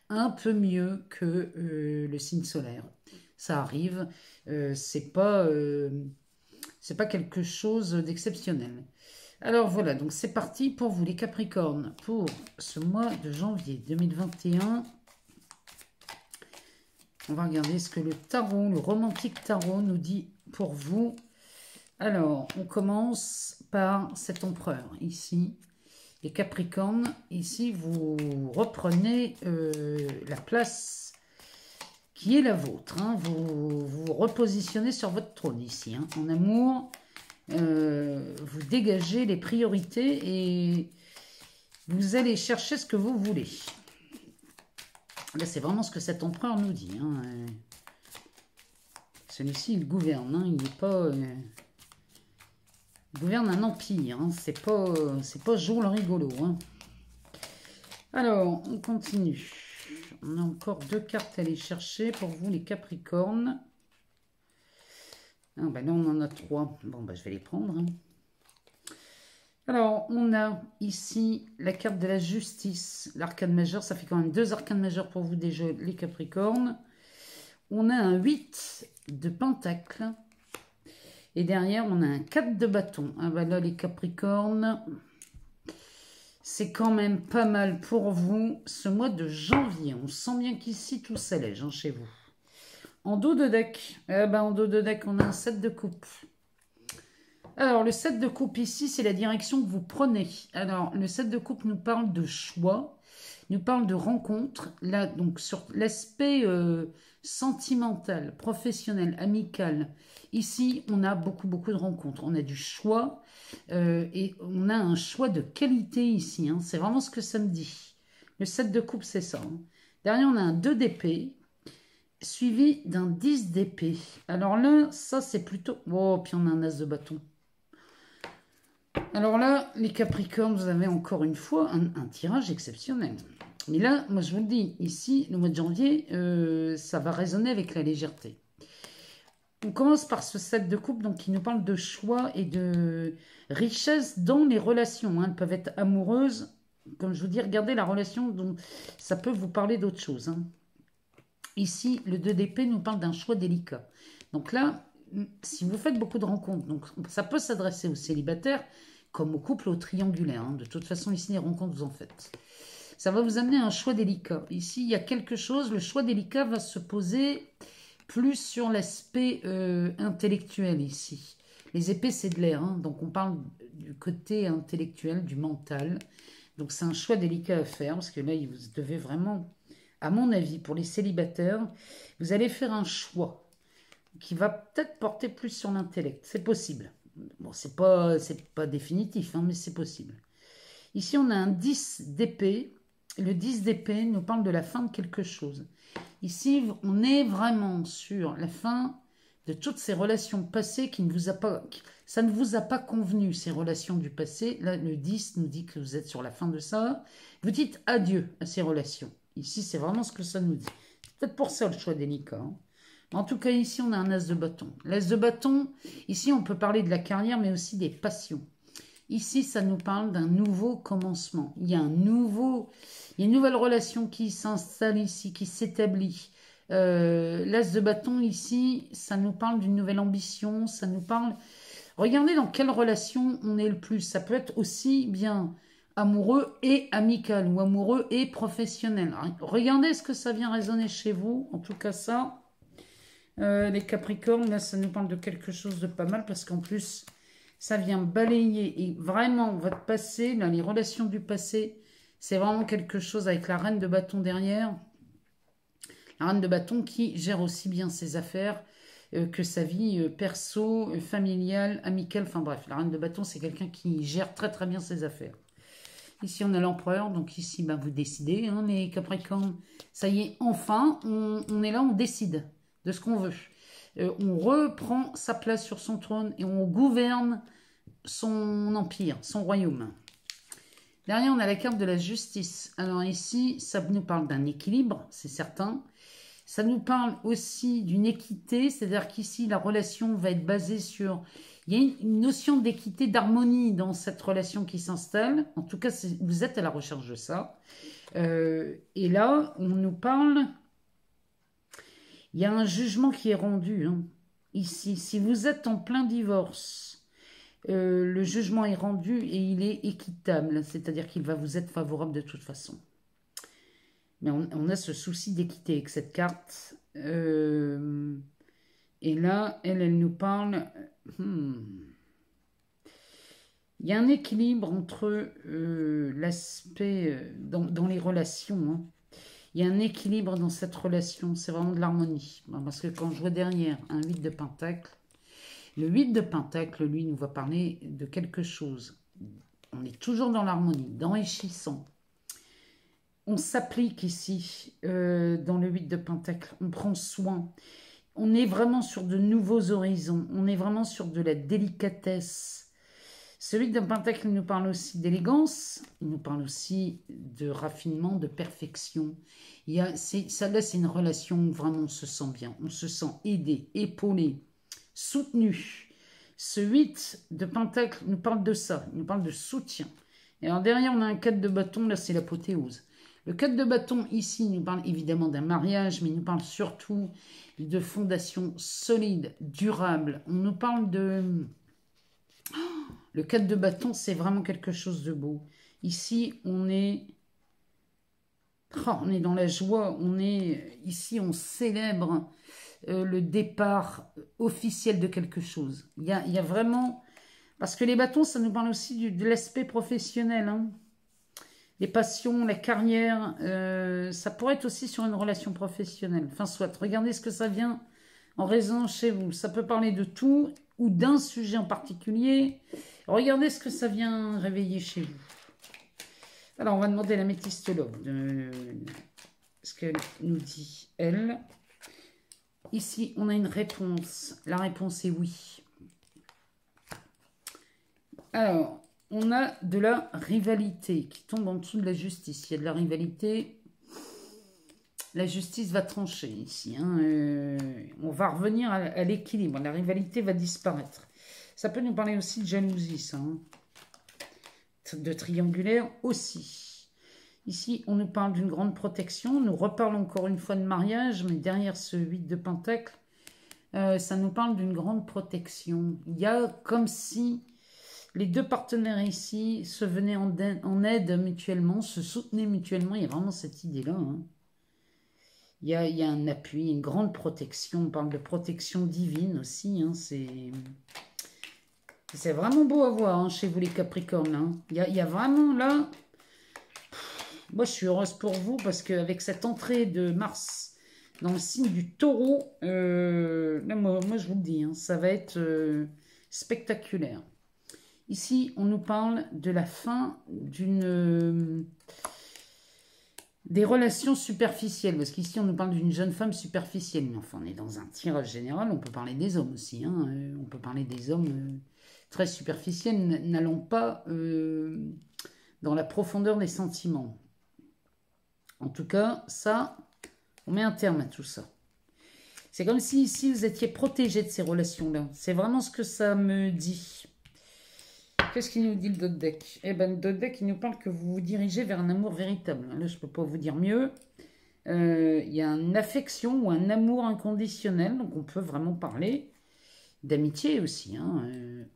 un peu mieux que le signe solaire. Ça arrive, c'est pas quelque chose d'exceptionnel. Alors voilà, donc c'est parti pour vous les Capricornes pour ce mois de janvier 2021. On va regarder ce que le tarot, le romantique tarot nous dit pour vous. Alors, on commence par cet empereur ici. Les Capricornes, ici, vous reprenez la place qui est la vôtre. Hein. Vous vous repositionnez sur votre trône ici. Hein. En amour, vous dégagez les priorités et vous allez chercher ce que vous voulez. Là, c'est vraiment ce que cet empereur nous dit. Hein. Celui-ci, il gouverne. Hein. Il n'est pas... il gouverne un empire. Hein. C'est pas Joe le rigolo. Hein. Alors, on continue. On a encore 2 cartes à aller chercher pour vous, les Capricornes. Ah, ben là, on en a 3. Bon, ben, je vais les prendre. Hein. Alors, on a ici la carte de la justice, l'arcane majeur. Ça fait quand même 2 arcanes majeures pour vous déjà, les Capricornes. On a un 8 de pentacle. Et derrière, on a un 4 de bâton. Ah ben là, les Capricornes, c'est quand même pas mal pour vous ce mois de janvier. On sent bien qu'ici, tout s'allège hein, chez vous. En dos de deck, en dos de deck, on a un 7 de coupe. Alors, le 7 de coupe ici, c'est la direction que vous prenez. Alors, le 7 de coupe nous parle de choix, nous parle de rencontre. Là, donc, sur l'aspect sentimental, professionnel, amical, ici, on a beaucoup de rencontres. On a du choix et on a un choix de qualité ici. Hein. C'est vraiment ce que ça me dit. Le 7 de coupe, c'est ça. Hein. Derrière, on a un 2 d'épée, suivi d'un 10 d'épée. Alors là, ça, c'est plutôt... Oh, puis on a un as de bâton. Alors là, les Capricornes, vous avez encore une fois un tirage exceptionnel. Mais là, moi je vous le dis, ici, le mois de janvier, ça va résonner avec la légèreté. On commence par ce 7 de coupe, donc qui nous parle de choix et de richesse dans les relations. Hein. Elles peuvent être amoureuses. Comme je vous dis, regardez la relation, donc ça peut vous parler d'autre chose. Hein. Ici, le 2 d'épée nous parle d'un choix délicat. Donc là, si vous faites beaucoup de rencontres, donc ça peut s'adresser aux célibataires, comme au couple au triangulaire. Hein. De toute façon, ici, les rencontres, vous en faites. Ça va vous amener à un choix délicat. Ici, il y a quelque chose, le choix délicat va se poser plus sur l'aspect intellectuel ici. Les épées, c'est de l'air, hein. Donc on parle du côté intellectuel, du mental. Donc c'est un choix délicat à faire, parce que là, vous devez vraiment, à mon avis, pour les célibataires, vous allez faire un choix qui va peut-être porter plus sur l'intellect. C'est possible. Bon, c'est pas définitif, hein, mais c'est possible. Ici, on a un 10 d'épée. Le 10 d'épée nous parle de la fin de quelque chose. Ici, on est vraiment sur la fin de toutes ces relations passées qui ne vous a pas... Ça ne vous a pas convenu, ces relations du passé. Là, le 10 nous dit que vous êtes sur la fin de ça. Vous dites adieu à ces relations. Ici, c'est vraiment ce que ça nous dit. C'est peut-être pour ça le choix délicat. Hein. En tout cas, ici, on a un as de bâton. L'as de bâton, ici, on peut parler de la carrière, mais aussi des passions. Ici, ça nous parle d'un nouveau commencement. Il y a une nouvelle relation qui s'installe ici, qui s'établit. L'as de bâton, ici, ça nous parle d'une nouvelle ambition. Ça nous parle... Regardez dans quelle relation on est le plus. Ça peut être aussi bien amoureux et amical, ou amoureux et professionnel. Regardez ce que ça vient résonner chez vous. En tout cas, ça... les Capricornes, là, ça nous parle de quelque chose de pas mal parce qu'en plus, ça vient balayer et vraiment votre passé, là, les relations du passé, c'est vraiment quelque chose avec la reine de bâton derrière. La reine de bâton qui gère aussi bien ses affaires que sa vie perso, familiale, amicale. Enfin bref, la reine de bâton, c'est quelqu'un qui gère très bien ses affaires. Ici, on a l'empereur, donc ici, vous décidez, hein, les Capricornes. Ça y est, enfin, on est là, on décide de ce qu'on veut. On reprend sa place sur son trône et on gouverne son empire, son royaume. Derrière, on a la carte de la justice. Alors ici, ça nous parle d'un équilibre, c'est certain. Ça nous parle aussi d'une équité, c'est-à-dire qu'ici, la relation va être basée sur... Il y a une notion d'équité, d'harmonie dans cette relation qui s'installe. En tout cas, vous êtes à la recherche de ça. Et là, on nous parle... Il y a un jugement qui est rendu. Hein. Ici, si vous êtes en plein divorce, le jugement est rendu et il est équitable. C'est-à-dire qu'il va vous être favorable de toute façon. Mais on a ce souci d'équité avec cette carte. Et là, elle nous parle... Il y a un équilibre entre l'aspect dans les relations. Hein. Il y a un équilibre dans cette relation. C'est vraiment de l'harmonie. Parce que quand je vois derrière un 8 de pentacle, le 8 de pentacle, lui, nous va parler de quelque chose. On est toujours dans l'harmonie, d'enrichissant. on s'applique ici dans le 8 de Pentacle, on prend soin. On est vraiment sur de nouveaux horizons, on est vraiment sur de la délicatesse. Ce 8 de Pentacle nous parle aussi d'élégance, il nous parle aussi de raffinement, de perfection. Ça là, c'est une relation où vraiment on se sent bien, on se sent aidé, épaulé, soutenu. Ce 8 de Pentacle nous parle de ça, il nous parle de soutien. Et alors derrière, on a un 4 de bâton, là c'est l'apothéose. Le 4 de bâton, ici, nous parle évidemment d'un mariage, mais il nous parle surtout de fondations solides, durables. On nous parle de... Le 4 de bâton, c'est vraiment quelque chose de beau. Ici, on est dans la joie. Ici, on célèbre le départ officiel de quelque chose. Il y a vraiment... Parce que les bâtons, ça nous parle aussi de l'aspect professionnel, hein. Les passions, la carrière, ça pourrait être aussi sur une relation professionnelle. Enfin, soit, regardez ce que ça vient en résonance chez vous. Ça peut parler de tout ou d'un sujet en particulier. Regardez ce que ça vient réveiller chez vous. Alors, on va demander à la métistologue ce qu'elle nous dit, elle. Ici, on a une réponse. La réponse est oui. Alors... on a de la rivalité qui tombe en dessous de la justice. Il y a de la rivalité. La justice va trancher ici, hein. On va revenir à l'équilibre. La rivalité va disparaître. Ça peut nous parler aussi de jalousie, ça, hein. De triangulaire aussi. Ici, on nous parle d'une grande protection. On nous reparle encore une fois de mariage. Mais derrière ce 8 de Pentacle, ça nous parle d'une grande protection. Il y a comme si... les deux partenaires ici se venaient en aide mutuellement, se soutenaient mutuellement. Il y a vraiment cette idée-là, hein. Il y a un appui, une grande protection. On parle de protection divine aussi, hein. C'est vraiment beau à voir, hein, chez vous les Capricornes, hein. Il y a vraiment là... moi, je suis heureuse pour vous parce qu'avec cette entrée de Mars dans le signe du Taureau, là, moi, je vous le dis, hein, ça va être spectaculaire. Ici, on nous parle de la fin des relations superficielles. Parce qu'ici, on nous parle d'une jeune femme superficielle. Mais enfin, on est dans un tirage général. On peut parler des hommes aussi, hein. On peut parler des hommes très superficiels. N'allons pas dans la profondeur des sentiments. En tout cas, ça, on met un terme à tout ça. C'est comme si ici, vous étiez protégé de ces relations-là. C'est vraiment ce que ça me dit. Qu'est-ce qu'il nous dit le d'autres deck? Eh bien, le d'autres deck, il nous parle que vous vous dirigez vers un amour véritable. Là, je ne peux pas vous dire mieux. Il y a une affection ou un amour inconditionnel. Donc, on peut vraiment parler d'amitié aussi, hein,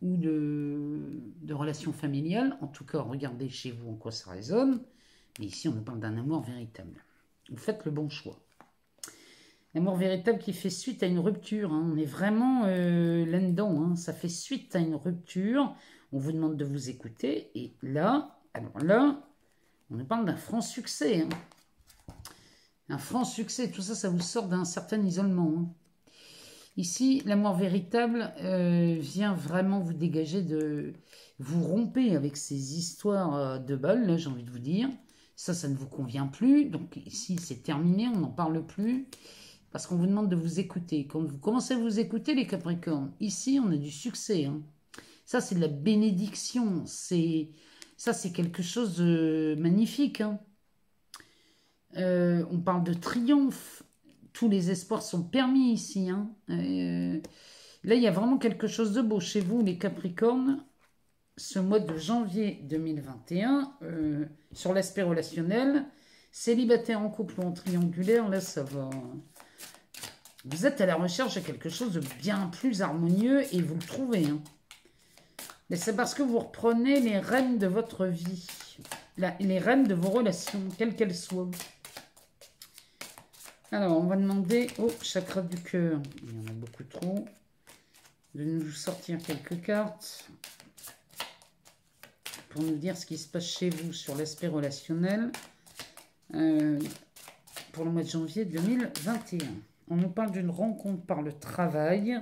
ou de relations familiales. En tout cas, regardez chez vous en quoi ça résonne. Mais ici, on nous parle d'un amour véritable. Vous faites le bon choix. L'amour véritable qui fait suite à une rupture, hein. On est vraiment là-dedans, hein. Ça fait suite à une rupture. On vous demande de vous écouter. Et là, alors là, on nous parle d'un franc succès, hein. Un franc succès. Tout ça, ça vous sort d'un certain isolement, hein. Ici, l'amour véritable vient vraiment vous dégager de... Vous rompez avec ces histoires de balles, là, j'ai envie de vous dire. Ça ne vous convient plus. Donc ici, c'est terminé, on n'en parle plus. Parce qu'on vous demande de vous écouter. Quand vous commencez à vous écouter, les Capricornes, ici, on a du succès, hein. Ça, c'est de la bénédiction. Ça, c'est quelque chose de magnifique, hein. On parle de triomphe. Tous les espoirs sont permis ici, hein. Là, il y a vraiment quelque chose de beau chez vous, les Capricornes. Ce mois de janvier 2021, sur l'aspect relationnel, célibataire en couple ou en triangulaire, là, ça va... Vous êtes à la recherche de quelque chose de bien plus harmonieux et vous le trouvez, hein. Mais c'est parce que vous reprenez les rênes de votre vie, les rênes de vos relations, quelles qu'elles soient. Alors, on va demander au chakra du cœur, il y en a beaucoup trop, de nous sortir quelques cartes pour nous dire ce qui se passe chez vous sur l'aspect relationnel pour le mois de janvier 2021. On nous parle d'une rencontre par le travail.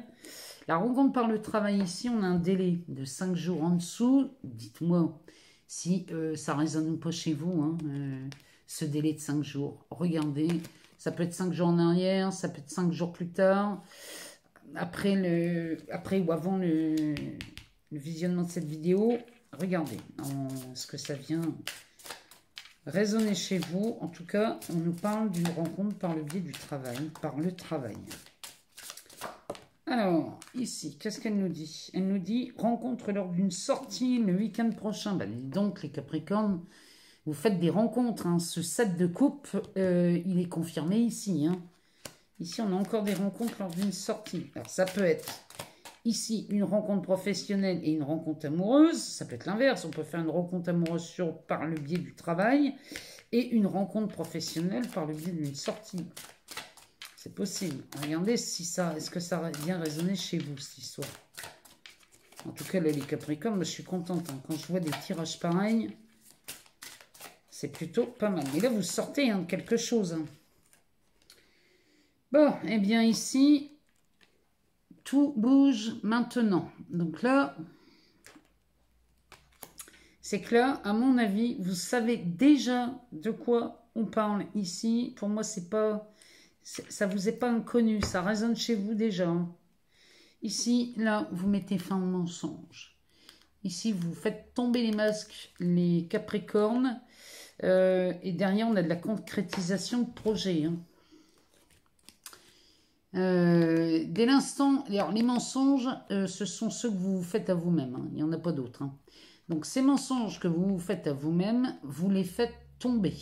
La rencontre par le travail ici, on a un délai de 5 jours en dessous. Dites-moi si ça résonne ou pas chez vous, hein. ce délai de 5 jours. Regardez, ça peut être 5 jours en arrière, ça peut être 5 jours plus tard, après ou avant le visionnement de cette vidéo. Regardez ce que ça vient résonner chez vous. En tout cas, on nous parle d'une rencontre par le biais du travail, par le travail. Alors, ici, qu'est-ce qu'elle nous dit? Elle nous dit « Rencontre lors d'une sortie le week-end prochain ». Ben, dis donc, les Capricornes, vous faites des rencontres. Hein. Ce 7 de coupe, il est confirmé ici. Hein. Ici, on a encore des rencontres lors d'une sortie. Alors, ça peut être ici une rencontre professionnelle et une rencontre amoureuse. Ça peut être l'inverse. On peut faire une rencontre amoureuse par le biais du travail et une rencontre professionnelle par le biais d'une sortie. C'est possible. Regardez si est-ce que ça vient résonner chez vous, cette histoire. En tout cas, là, les Capricornes, moi, je suis contente. Hein. Quand je vois des tirages pareils, c'est plutôt pas mal. Mais là, vous sortez de quelque chose. Hein. Bon, eh bien ici, tout bouge maintenant. Donc là, c'est que là, à mon avis, vous savez déjà de quoi on parle ici. Pour moi, c'est pas... Ça vous est pas inconnu, ça résonne chez vous déjà. Ici, là, vous mettez fin au mensonge. Ici, vous faites tomber les masques, les Capricornes. Et derrière, on a de la concrétisation de projet. Hein. Dès l'instant, alors les mensonges, ce sont ceux que vous faites à vous-même. Hein. Il n'y en a pas d'autres. Hein. Donc, ces mensonges que vous faites à vous-même, vous les faites tomber.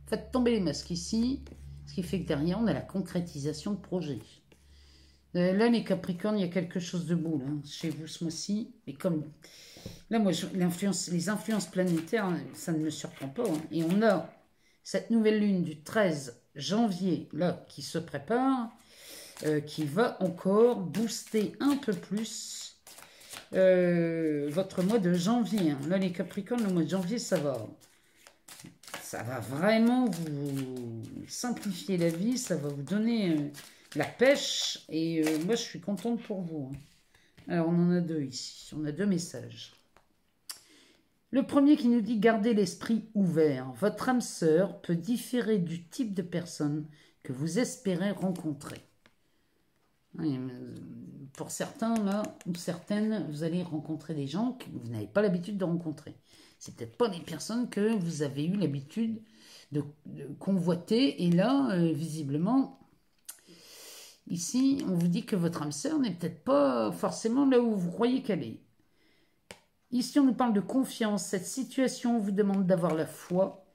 Faites tomber les masques ici. Ce qui fait que derrière, on a la concrétisation de projet. Là, les Capricornes, il y a quelque chose de beau là, chez vous ce mois-ci. Et comme là, moi, les influences planétaires, ça ne me surprend pas. Hein. Et on a cette nouvelle lune du 13 janvier là qui se prépare, qui va encore booster un peu plus votre mois de janvier. Hein. Là, les Capricornes, le mois de janvier, ça va vraiment vous simplifier la vie, ça va vous donner la pêche. Et moi, je suis contente pour vous. Hein. Alors, on en a deux ici. On a deux messages. Le premier qui nous dit « Gardez l'esprit ouvert. Votre âme sœur peut différer du type de personne que vous espérez rencontrer. » Pour certains, là, ou certaines, vous allez rencontrer des gens que vous n'avez pas l'habitude de rencontrer. C'est peut-être pas des personnes que vous avez eu l'habitude de convoiter. Et là, visiblement, ici, on vous dit que votre âme sœur n'est peut-être pas forcément là où vous croyez qu'elle est. Ici, on nous parle de confiance. Cette situation vous demande d'avoir la foi.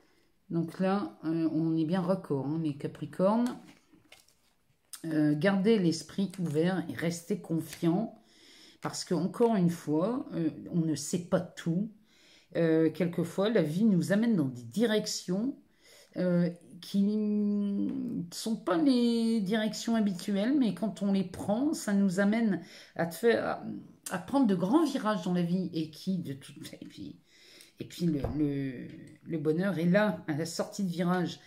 Donc là, on est bien raccord, hein, les Capricornes. Gardez l'esprit ouvert et restez confiant. Parce qu'encore une fois, on ne sait pas tout. Quelquefois, la vie nous amène dans des directions qui ne sont pas les directions habituelles, mais quand on les prend, ça nous amène à prendre de grands virages dans la vie et puis le bonheur est là, à la sortie de virage.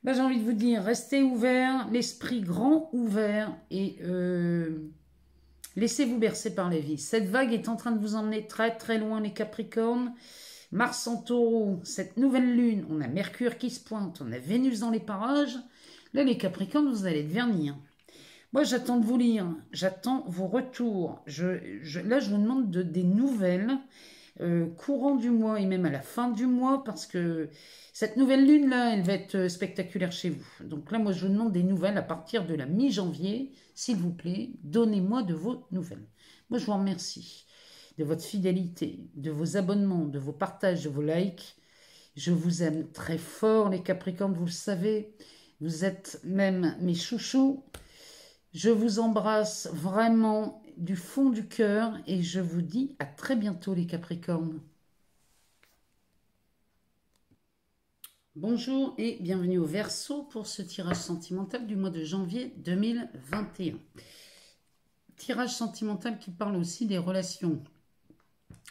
Là, j'ai envie de vous dire, restez ouverts, l'esprit grand ouvert et laissez-vous bercer par la vie. Cette vague est en train de vous emmener très très loin, les Capricornes. Mars en taureau, cette nouvelle lune, on a Mercure qui se pointe, on a Vénus dans les parages. Là, les Capricornes, vous allez être vernis. Hein. Moi, j'attends de vous lire, j'attends vos retours. Là, je vous demande des nouvelles courant du mois et même à la fin du mois parce que cette nouvelle lune-là, elle va être spectaculaire chez vous. Donc là, moi, je vous demande des nouvelles à partir de la mi-janvier. S'il vous plaît, donnez-moi de vos nouvelles. Moi, je vous remercie de votre fidélité, de vos abonnements, de vos partages, de vos likes. Je vous aime très fort, les Capricornes, vous le savez. Vous êtes même mes chouchous. Je vous embrasse vraiment du fond du cœur et je vous dis à très bientôt, les Capricornes. Bonjour et bienvenue au Verseau pour ce tirage sentimental du mois de janvier 2021. Tirage sentimental qui parle aussi des relations.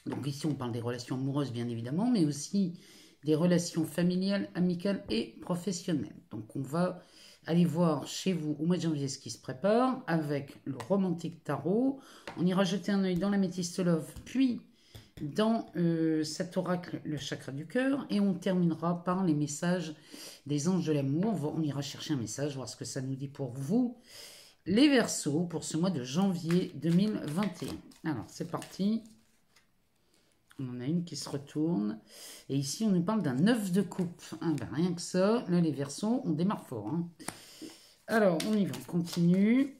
Donc ici, on parle des relations amoureuses, bien évidemment, mais aussi des relations familiales, amicales et professionnelles. Donc on va aller voir chez vous au mois de janvier ce qui se prépare avec le Romantique Tarot. On ira jeter un œil dans la Métiste Love, puis dans cet oracle, le chakra du cœur, et on terminera par les messages des anges de l'amour. On ira chercher un message, voir ce que ça nous dit pour vous, les Verseaux, pour ce mois de janvier 2021. Alors, c'est parti. On en a une qui se retourne. Et ici, on nous parle d'un 9 de coupe. Ah, ben, rien que ça, là, les Verseaux, on démarre fort. Hein. Alors, on y va, on continue.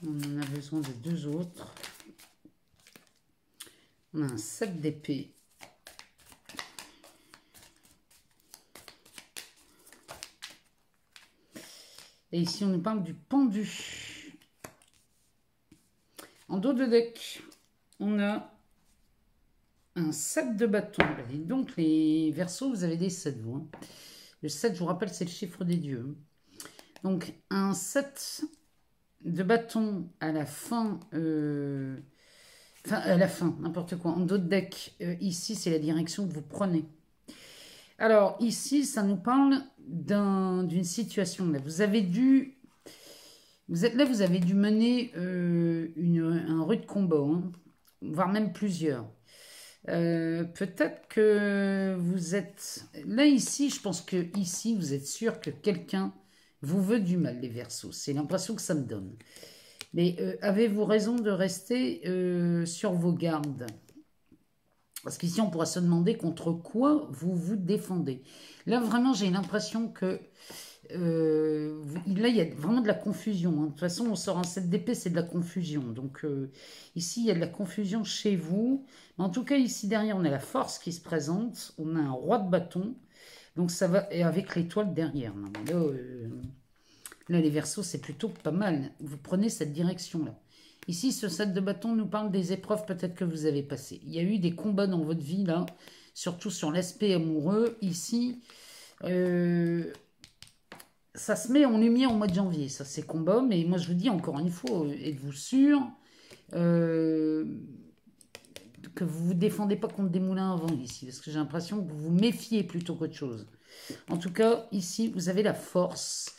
On en a besoin de 2 autres. On a un 7 d'épée. Et ici, on nous parle du pendu. En dos de deck, on a un 7 de bâton. Et donc, les Verseaux, vous avez des 7, vous. Hein. Le 7, je vous rappelle, c'est le chiffre des dieux. Donc, un 7 de bâton à la fin, à la fin, n'importe quoi, en dos de deck, ici, c'est la direction que vous prenez. Alors, ici, ça nous parle d'une situation. Là. Vous avez dû mener un rude combat, hein, voire même plusieurs. Peut-être que vous êtes... Là, ici, je pense que ici, vous êtes sûr que quelqu'un vous veut du mal, les Verseaux. C'est l'impression que ça me donne. Mais avez-vous raison de rester sur vos gardes? Parce qu'ici, on pourra se demander contre quoi vous vous défendez. Là, vraiment, j'ai l'impression que... là, il y a vraiment de la confusion. Hein. De toute façon, on sort un 7 d'épée, c'est de la confusion. Donc, ici, il y a de la confusion chez vous. Mais en tout cas, ici, derrière, on a la force qui se présente. On a un roi de bâton. Donc, ça va... Et avec l'étoile derrière. Non, mais là, les Verseaux, c'est plutôt pas mal. Vous prenez cette direction-là. Ici, ce 7 de bâton nous parle des épreuves peut-être que vous avez passées. Il y a eu des combats dans votre vie, là, surtout sur l'aspect amoureux. Ici, ça se met en lumière au mois de janvier, ça, ces combats. Mais moi, je vous dis encore une fois, êtes-vous sûr que vous ne vous défendez pas contre des moulins à vent ici? Parce que j'ai l'impression que vous vous méfiez plutôt qu'autre chose. En tout cas, ici, vous avez la force.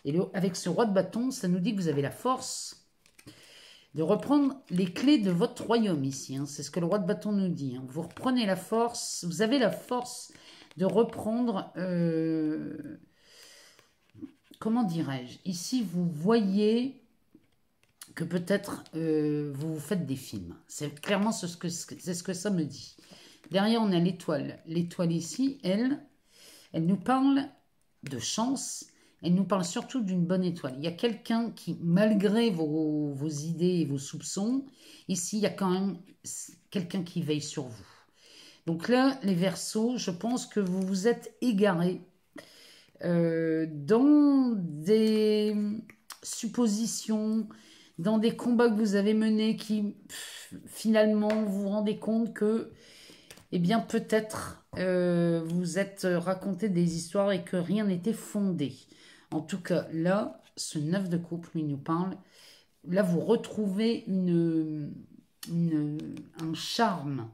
Et avec ce roi de bâton, ça nous dit que vous avez la force de reprendre les clés de votre royaume ici. Hein. C'est ce que le roi de bâton nous dit. Hein. Vous reprenez la force, vous avez la force de reprendre... comment dirais-je? Ici, vous voyez que peut-être vous faites des films. C'est clairement ce que ça me dit. Derrière, on a l'étoile. L'étoile ici, elle nous parle de chance. Elle nous parle surtout d'une bonne étoile. Il y a quelqu'un qui, malgré vos idées et vos soupçons, ici, il y a quand même quelqu'un qui veille sur vous. Donc là, les Verseaux, je pense que vous vous êtes égarés dans des suppositions, dans des combats que vous avez menés qui, finalement, vous vous rendez compte que, eh bien, peut-être vous êtes raconté des histoires et que rien n'était fondé. En tout cas, là, ce 9 de coupe, lui, nous parle. Là, vous retrouvez un charme.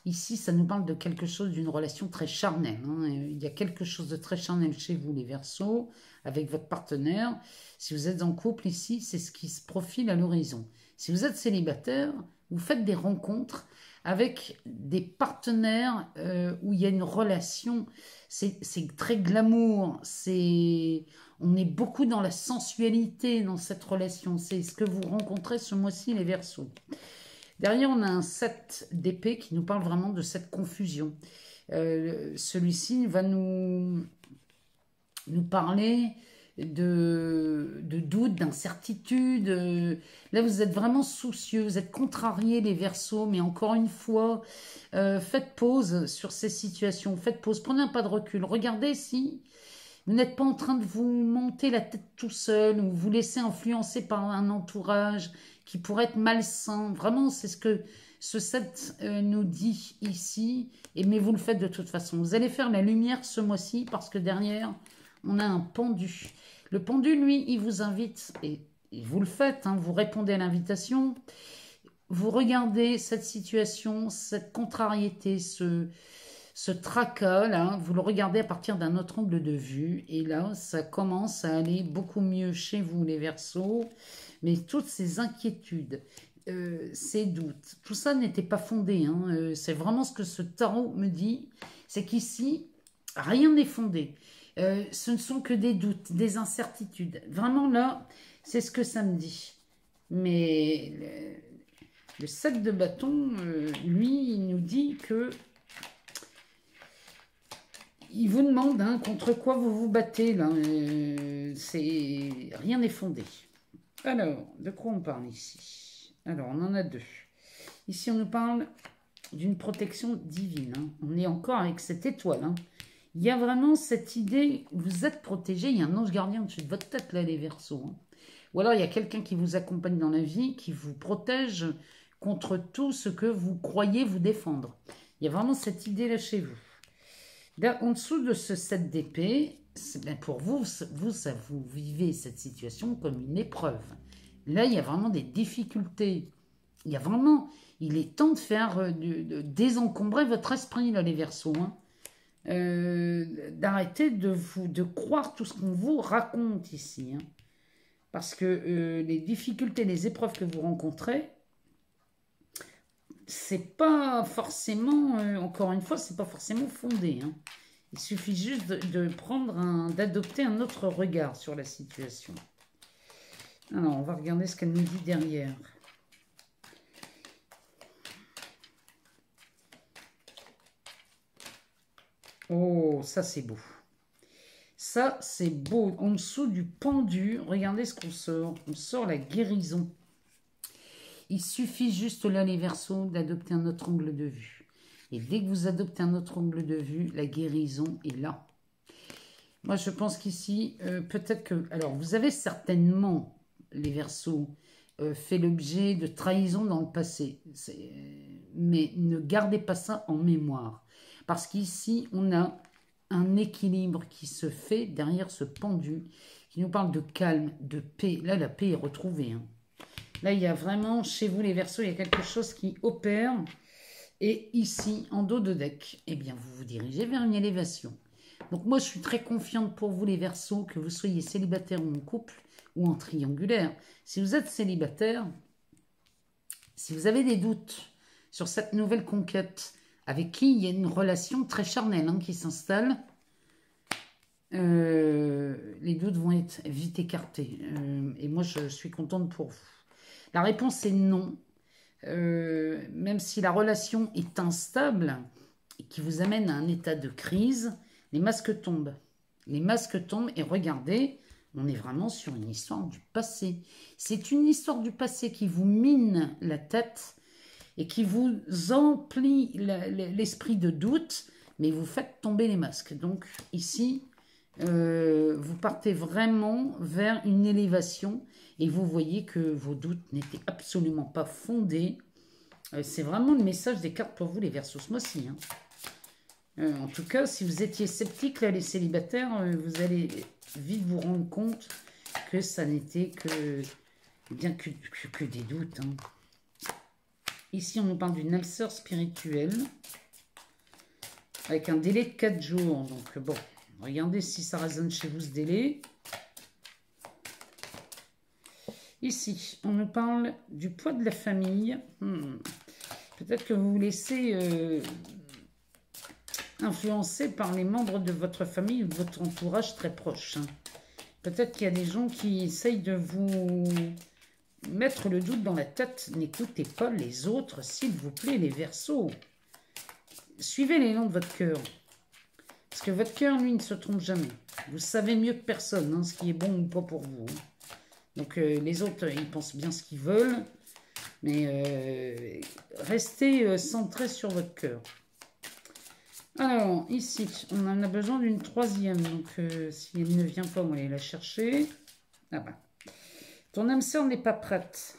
Ici, ça nous parle de quelque chose, d'une relation très charnelle. Hein. Il y a quelque chose de très charnel chez vous, les Verseaux, avec votre partenaire. Si vous êtes en couple, ici, c'est ce qui se profile à l'horizon. Si vous êtes célibataire, vous faites des rencontres avec des partenaires où il y a une relation, c'est très glamour, on est beaucoup dans la sensualité dans cette relation, c'est ce que vous rencontrez ce mois-ci, les Verseaux. Derrière, on a un 7 d'épée qui nous parle vraiment de cette confusion. Celui-ci va nous parler de doute, d'incertitude. Là, vous êtes vraiment soucieux, vous êtes contrariés, les Verseaux, mais encore une fois, faites pause sur ces situations, faites pause, prenez un pas de recul, regardez si vous n'êtes pas en train de vous monter la tête tout seul ou vous laisser influencer par un entourage qui pourrait être malsain. Vraiment, c'est ce que ce 7 nous dit ici, mais vous le faites de toute façon. Vous allez faire la lumière ce mois-ci parce que derrière, on a un pendu. Le pendu, lui, il vous invite, et vous le faites, hein, vous répondez à l'invitation, vous regardez cette situation, cette contrariété, ce tracas, là, vous le regardez à partir d'un autre angle de vue, et là, ça commence à aller beaucoup mieux chez vous, les Verseaux, mais toutes ces inquiétudes, ces doutes. Tout ça n'était pas fondé. Hein. C'est vraiment ce que ce tarot me dit. C'est qu'ici, rien n'est fondé. Ce ne sont que des doutes, des incertitudes. Vraiment là, c'est ce que ça me dit. Mais le 7 de bâton, lui, il nous dit que il vous demande hein, contre quoi vous vous battez. Là. Rien n'est fondé. Alors, de quoi on parle ici? Alors, on en a deux. Ici, on nous parle d'une protection divine. Hein. On est encore avec cette étoile. Hein. Il y a vraiment cette idée, vous êtes protégé. Il y a un ange gardien au-dessus de votre tête, là, les Verseaux. Hein. Ou alors, il y a quelqu'un qui vous accompagne dans la vie, qui vous protège contre tout ce que vous croyez vous défendre. Il y a vraiment cette idée-là chez vous. Là, en dessous de ce 7 d'épée, pour vous, vous vivez cette situation comme une épreuve. Là, il y a vraiment des difficultés. Il est temps de faire, de désencombrer votre esprit, là, les Verseaux. Hein. D'arrêter de croire tout ce qu'on vous raconte ici. Hein. Parce que les difficultés, les épreuves que vous rencontrez, c'est pas forcément, encore une fois, c'est pas forcément fondé. Hein. Il suffit juste d'adopter un autre regard sur la situation. Alors, on va regarder ce qu'elle nous dit derrière. Oh, ça c'est beau. Ça c'est beau. En dessous du pendu, regardez ce qu'on sort. On sort la guérison. Il suffit juste là, les Verseaux, d'adopter un autre angle de vue. Et dès que vous adoptez un autre angle de vue, la guérison est là. Moi, je pense qu'ici, peut-être que... Alors, vous avez certainement, les Verseaux, fait l'objet de trahison dans le passé. Mais ne gardez pas ça en mémoire. Parce qu'ici, on a un équilibre qui se fait derrière ce pendu, qui nous parle de calme, de paix. Là, la paix est retrouvée. Hein. Là, il y a vraiment, chez vous les Verseaux, il y a quelque chose qui opère. Et ici, en dos de deck, eh bien, vous vous dirigez vers une élévation. Donc moi, je suis très confiante pour vous les Verseaux, que vous soyez célibataire ou en couple, ou en triangulaire. Si vous êtes célibataire, si vous avez des doutes sur cette nouvelle conquête, avec qui il y a une relation très charnelle hein, qui s'installe, les doutes vont être vite écartés. Et moi, je suis contente pour vous. La réponse est non. Même si la relation est instable et qui vous amène à un état de crise, les masques tombent. Les masques tombent et regardez, on est vraiment sur une histoire du passé. C'est une histoire du passé qui vous mine la tête et qui vous emplit l'esprit de doute, mais vous faites tomber les masques. Donc ici, vous partez vraiment vers une élévation et vous voyez que vos doutes n'étaient absolument pas fondés. C'est vraiment le message des cartes pour vous, les Verseaux, ce mois-ci. Hein. En tout cas, si vous étiez sceptique, là, les célibataires, vous allez vite vous rendre compte que ça n'était que des doutes. Hein. Ici, on nous parle d'une âme sœur spirituelle avec un délai de 4 jours. Donc, bon, regardez si ça résonne chez vous, ce délai. Ici, on nous parle du poids de la famille. Peut-être que vous vous laissez influencer par les membres de votre famille ou de votre entourage très proche. Hein. Peut-être qu'il y a des gens qui essayent de vous mettre le doute dans la tête. N'écoutez pas les autres, s'il vous plaît, les Verseaux. Suivez l'élan de votre cœur. Parce que votre cœur, lui, ne se trompe jamais. Vous savez mieux que personne hein, ce qui est bon ou pas pour vous. Hein. Donc les autres, ils pensent bien ce qu'ils veulent. Mais restez centré sur votre cœur. Alors, ici, on en a besoin d'une troisième. Donc, si elle ne vient pas, on va aller la chercher. Ah ben. Ton âme sœur n'est pas prête.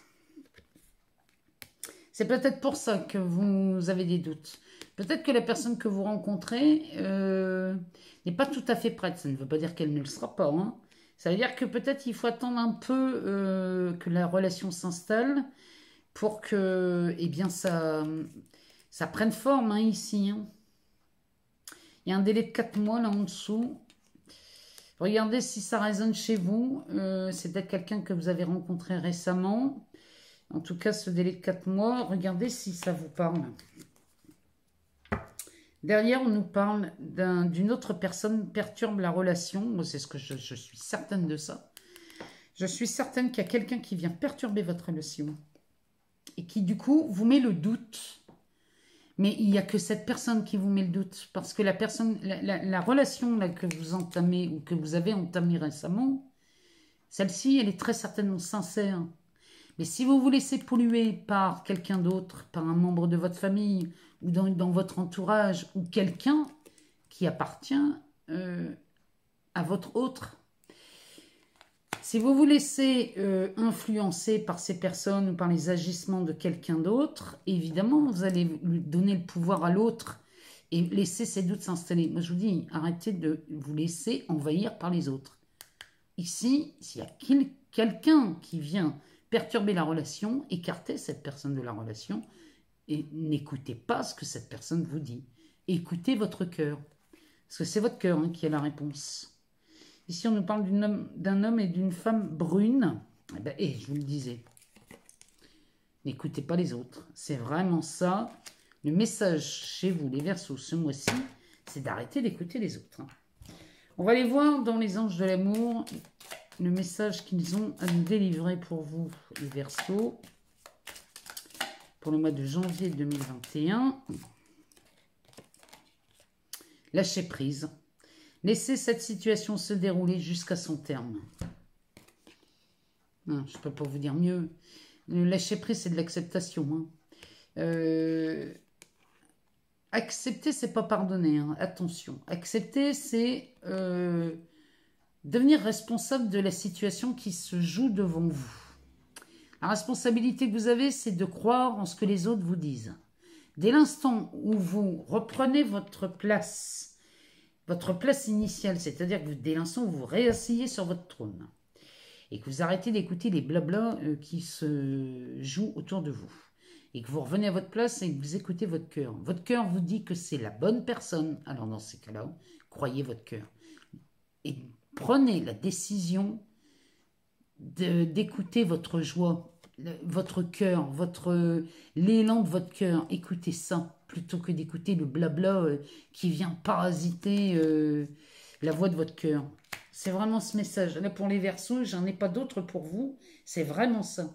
C'est peut-être pour ça que vous avez des doutes. Peut-être que la personne que vous rencontrez n'est pas tout à fait prête. Ça ne veut pas dire qu'elle ne le sera pas. Hein. Ça veut dire que peut-être il faut attendre un peu que la relation s'installe pour que eh bien, ça prenne forme hein, ici. Hein. Il y a un délai de 4 mois là en dessous. Regardez si ça résonne chez vous. C'est peut-être quelqu'un que vous avez rencontré récemment. En tout cas, ce délai de 4 mois, regardez si ça vous parle. Derrière, on nous parle d'une autre personne perturbe la relation. Moi, c'est ce que je suis certaine de ça. Je suis certaine qu'il y a quelqu'un qui vient perturber votre relation et qui, du coup, vous met le doute. Mais il n'y a que cette personne qui vous met le doute. Parce que la personne, la relation là, que vous entamez ou que vous avez entamée récemment, celle-ci, elle est très certainement sincère. Mais si vous vous laissez polluer par quelqu'un d'autre, par un membre de votre famille ou dans votre entourage ou quelqu'un qui appartient à votre autre, si vous vous laissez influencer par ces personnes ou par les agissements de quelqu'un d'autre, évidemment, vous allez lui donner le pouvoir à l'autre et laisser ses doutes s'installer. Moi, je vous dis, arrêtez de vous laisser envahir par les autres. Ici, s'il y a quelqu'un qui vient perturber la relation, écartez cette personne de la relation et n'écoutez pas ce que cette personne vous dit. Écoutez votre cœur, parce que c'est votre cœur qui a la réponse. Ici, on nous parle d'un homme et d'une femme brune. Je vous le disais, n'écoutez pas les autres. C'est vraiment ça. Le message chez vous, les Verseaux, ce mois-ci, c'est d'arrêter d'écouter les autres. On va aller voir dans les anges de l'amour le message qu'ils ont à nous délivrer pour vous, les Verseaux, pour le mois de janvier 2021. Lâchez prise. Laissez cette situation se dérouler jusqu'à son terme. Non, je ne peux pas vous dire mieux. Le lâcher prise, c'est de l'acceptation. Accepter, c'est pas pardonner. Attention. Accepter, c'est devenir responsable de la situation qui se joue devant vous. La responsabilité que vous avez, c'est de croire en ce que les autres vous disent. Dès l'instant où vous reprenez votre place initiale, c'est-à-dire que dès l'instant où vous réasseyez sur votre trône et que vous arrêtez d'écouter les blablas qui se jouent autour de vous et que vous revenez à votre place et que vous écoutez votre cœur. Votre cœur vous dit que c'est la bonne personne. Alors dans ces cas-là, croyez votre cœur et prenez la décision d'écouter votre joie, votre cœur, l'élan de votre cœur. Écoutez ça plutôt que d'écouter le blabla qui vient parasiter la voix de votre cœur. C'est vraiment ce message. Là, pour les Verseaux, j'en ai pas d'autre pour vous. C'est vraiment ça.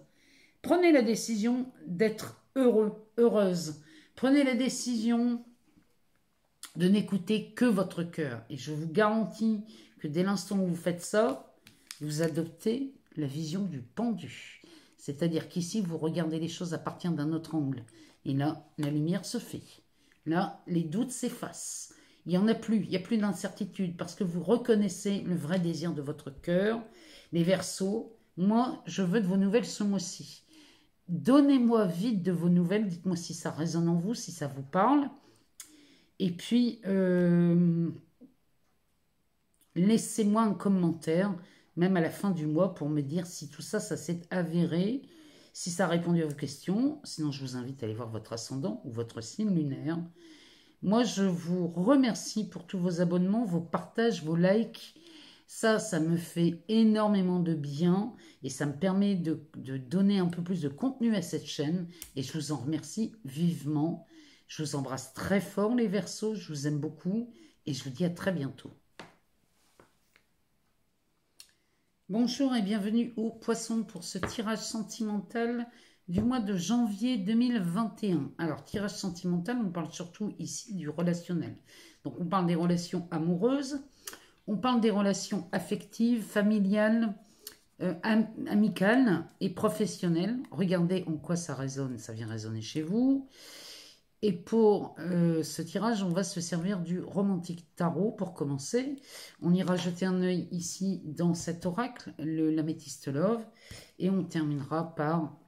Prenez la décision d'être heureux, heureuse. Prenez la décision de n'écouter que votre cœur. Et je vous garantis que dès l'instant où vous faites ça, vous adoptez la vision du pendu. C'est-à-dire qu'ici, vous regardez les choses à partir d'un autre angle. Et là, la lumière se fait. Là, les doutes s'effacent. Il n'y en a plus, il n'y a plus d'incertitude parce que vous reconnaissez le vrai désir de votre cœur. Les Verseaux, moi, je veux de vos nouvelles ce mois-ci. Donnez-moi vite de vos nouvelles, dites-moi si ça résonne en vous, si ça vous parle. Et puis, laissez-moi un commentaire, même à la fin du mois, pour me dire si tout ça, ça s'est avéré, si ça a répondu à vos questions. Sinon, je vous invite à aller voir votre ascendant ou votre signe lunaire. Moi, je vous remercie pour tous vos abonnements, vos partages, vos likes. Ça me fait énormément de bien et ça me permet de donner un peu plus de contenu à cette chaîne. Et je vous en remercie vivement. Je vous embrasse très fort, les Verseaux. Je vous aime beaucoup et je vous dis à très bientôt. Bonjour et bienvenue aux Poissons pour ce tirage sentimental du mois de janvier 2021. Alors, tirage sentimental, on parle surtout ici du relationnel. Donc, on parle des relations amoureuses, on parle des relations affectives, familiales, amicales et professionnelles. Regardez en quoi ça résonne, ça vient résonner chez vous. Et pour ce tirage, on va se servir du Romantic Tarot pour commencer. On ira jeter un œil ici dans cet oracle, l'Améthyste Love. Et on terminera par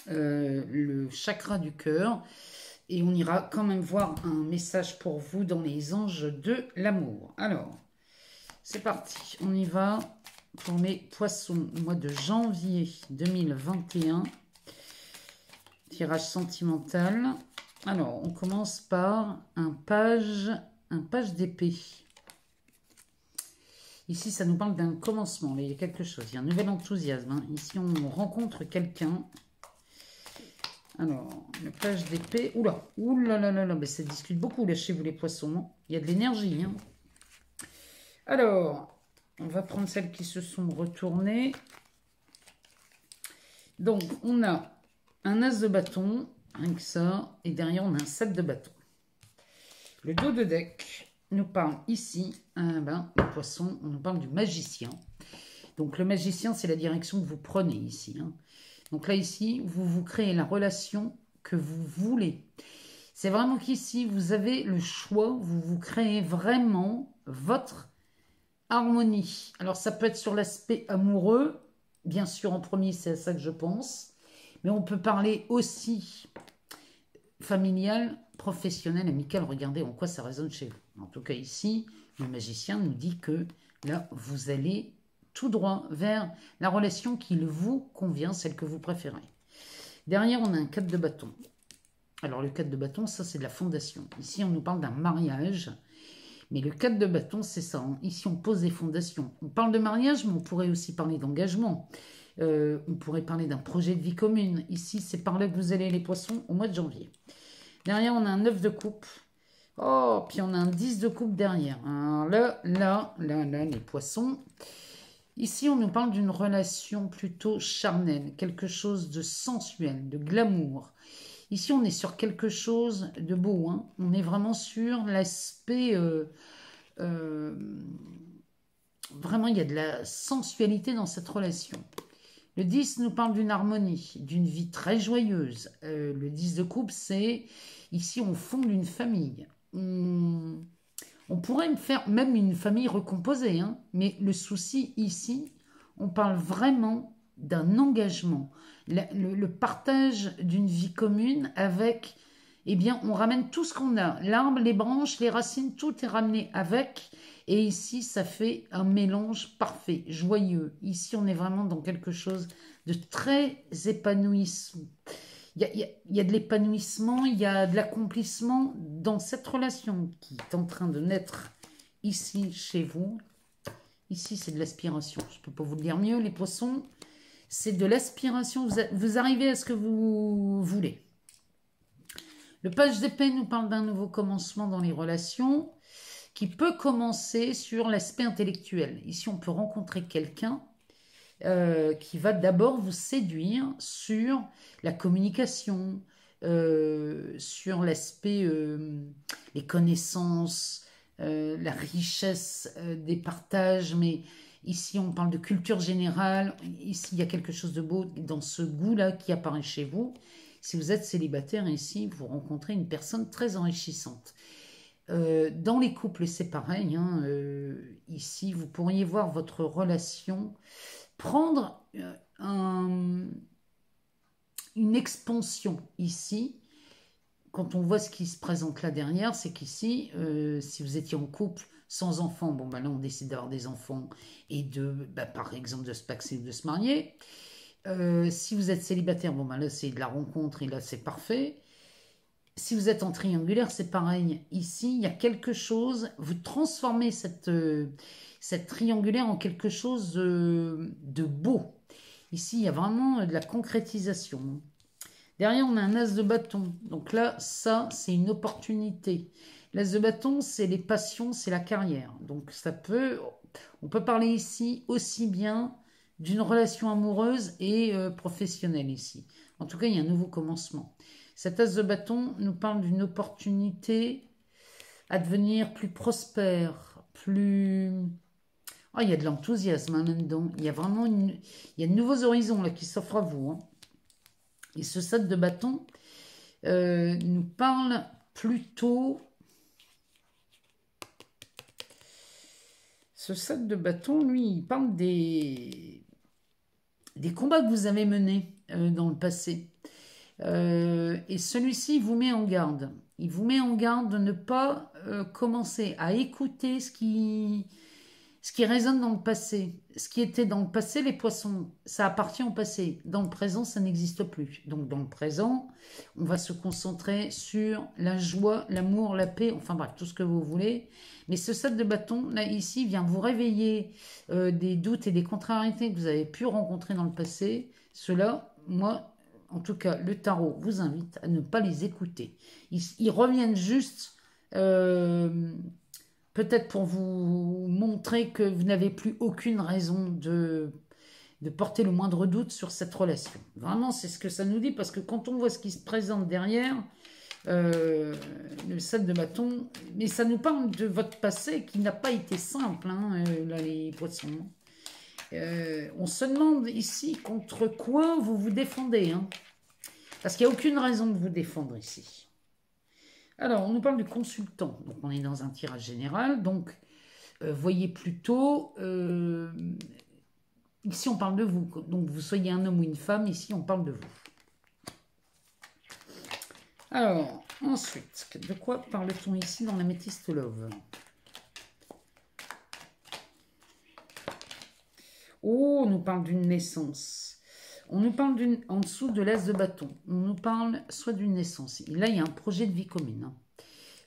le chakra du cœur. Et on ira quand même voir un message pour vous dans les anges de l'amour. Alors, c'est parti. On y va pour mes Poissons, mois de janvier 2021. Tirage sentimental. Alors, on commence par un page d'épée. Ici, ça nous parle d'un commencement. Là, il y a quelque chose. Il y a un nouvel enthousiasme. Ici, on rencontre quelqu'un. Alors, le page d'épée. Oula, oula là là là, mais ça discute beaucoup là chez vous les poissons. Hein. Il y a de l'énergie. Hein. Alors, on va prendre celles qui se sont retournées. Donc, on a un as de bâton, rien que ça, et derrière, on a un 7 de bâton. Le dos de deck nous parle ici, les poissons, on nous parle du magicien. Donc, le magicien, c'est la direction que vous prenez ici. Hein. Donc là, ici, vous créez la relation que vous voulez. C'est vraiment qu'ici, vous avez le choix, vous créez vraiment votre harmonie. Alors, ça peut être sur l'aspect amoureux, bien sûr, en premier, c'est à ça que je pense. Mais on peut parler aussi familial, professionnel, amical. Regardez en quoi ça résonne chez vous. En tout cas, ici, le magicien nous dit que là, vous allez tout droit vers la relation qui vous convient, celle que vous préférez. Derrière, on a un 4 de bâton. Alors, le 4 de bâton, ça, c'est de la fondation. Ici, on nous parle d'un mariage. Mais le 4 de bâton, c'est ça. Hein. Ici, on pose des fondations. On parle de mariage, mais on pourrait aussi parler d'engagement. On pourrait parler d'un projet de vie commune. Ici, c'est par là que vous allez les poissons au mois de janvier. Derrière, on a un 9 de coupe. Oh, puis on a un 10 de coupe derrière. Alors là, les poissons. Ici, on nous parle d'une relation plutôt charnelle, quelque chose de sensuel, de glamour. Ici, on est sur quelque chose de beau. Hein. On est vraiment sur l'aspect... vraiment, il y a de la sensualité dans cette relation. Le 10 nous parle d'une harmonie, d'une vie très joyeuse. Le 10 de coupe, c'est... Ici, on fonde une famille. On pourrait faire même une famille recomposée. Hein, mais le souci ici, on parle vraiment d'un engagement. Le partage d'une vie commune avec... Eh bien, on ramène tout ce qu'on a. L'arbre, les branches, les racines, tout est ramené avec... Et ici, ça fait un mélange parfait, joyeux. Ici, on est vraiment dans quelque chose de très épanouissant. Il y a de l'épanouissement, il y a de l'accomplissement dans cette relation qui est en train de naître ici, chez vous. Ici, c'est de l'aspiration. Je ne peux pas vous le dire mieux, les poissons. C'est de l'aspiration. Vous arrivez à ce que vous voulez. Le page d'épée nous parle d'un nouveau commencement dans les relations qui peut commencer sur l'aspect intellectuel. Ici, on peut rencontrer quelqu'un qui va d'abord vous séduire sur la communication, sur l'aspect, les connaissances, la richesse des partages, mais ici, on parle de culture générale. Ici, il y a quelque chose de beau dans ce goût-là qui apparaît chez vous. Si vous êtes célibataire, ici, vous rencontrez une personne très enrichissante. Dans les couples, c'est pareil. Hein, ici, vous pourriez voir votre relation prendre une expansion ici. Quand on voit ce qui se présente là derrière, c'est qu'ici, si vous étiez en couple sans enfants, bon, ben là, on décide d'avoir des enfants et par exemple, de se paxer ou de se marier. Si vous êtes célibataire, bon, ben là, c'est de la rencontre et là, c'est parfait. Si vous êtes en triangulaire, c'est pareil. Ici, il y a quelque chose, vous transformez cette triangulaire en quelque chose de beau. Ici, il y a vraiment de la concrétisation. Derrière, on a un as de bâton. Donc là, ça, c'est une opportunité. L'as de bâton, c'est les passions, c'est la carrière. Donc on peut parler ici aussi bien d'une relation amoureuse et professionnelle ici. En tout cas, il y a un nouveau commencement. Cet as de bâton nous parle d'une opportunité à devenir plus prospère, plus... Oh, il y a de l'enthousiasme hein, là-dedans. Il y a vraiment il y a de nouveaux horizons là, qui s'offrent à vous. Hein. Et ce 7 de bâton nous parle plutôt... Ce 7 de bâton, lui, il parle des combats que vous avez menés dans le passé. Et celui-ci vous met en garde. Il vous met en garde de ne pas commencer à écouter ce qui résonne dans le passé. Ce qui était dans le passé, les poissons, ça appartient au passé. Dans le présent, ça n'existe plus. Donc dans le présent, on va se concentrer sur la joie, l'amour, la paix, enfin bref, tout ce que vous voulez. Mais ce 7 de bâton, là, ici, vient vous réveiller des doutes et des contrariétés que vous avez pu rencontrer dans le passé. Cela, moi, en tout cas, le tarot vous invite à ne pas les écouter. Ils reviennent juste, peut-être pour vous montrer que vous n'avez plus aucune raison de porter le moindre doute sur cette relation. Vraiment, c'est ce que ça nous dit, parce que quand on voit ce qui se présente derrière, le 7 de bâton, mais ça nous parle de votre passé qui n'a pas été simple, hein, là, les poissons. On se demande ici contre quoi vous vous défendez, hein, parce qu'il n'y a aucune raison de vous défendre ici. Alors, on nous parle du consultant, donc on est dans un tirage général, donc voyez plutôt, ici on parle de vous, donc vous soyez un homme ou une femme, ici on parle de vous. Alors, ensuite, de quoi parle-t-on ici dans l'Améthyste Love? Oh, on nous parle d'une naissance. On nous parle en dessous de l'as de bâton. On nous parle soit d'une naissance. Là, il y a un projet de vie commune. Hein.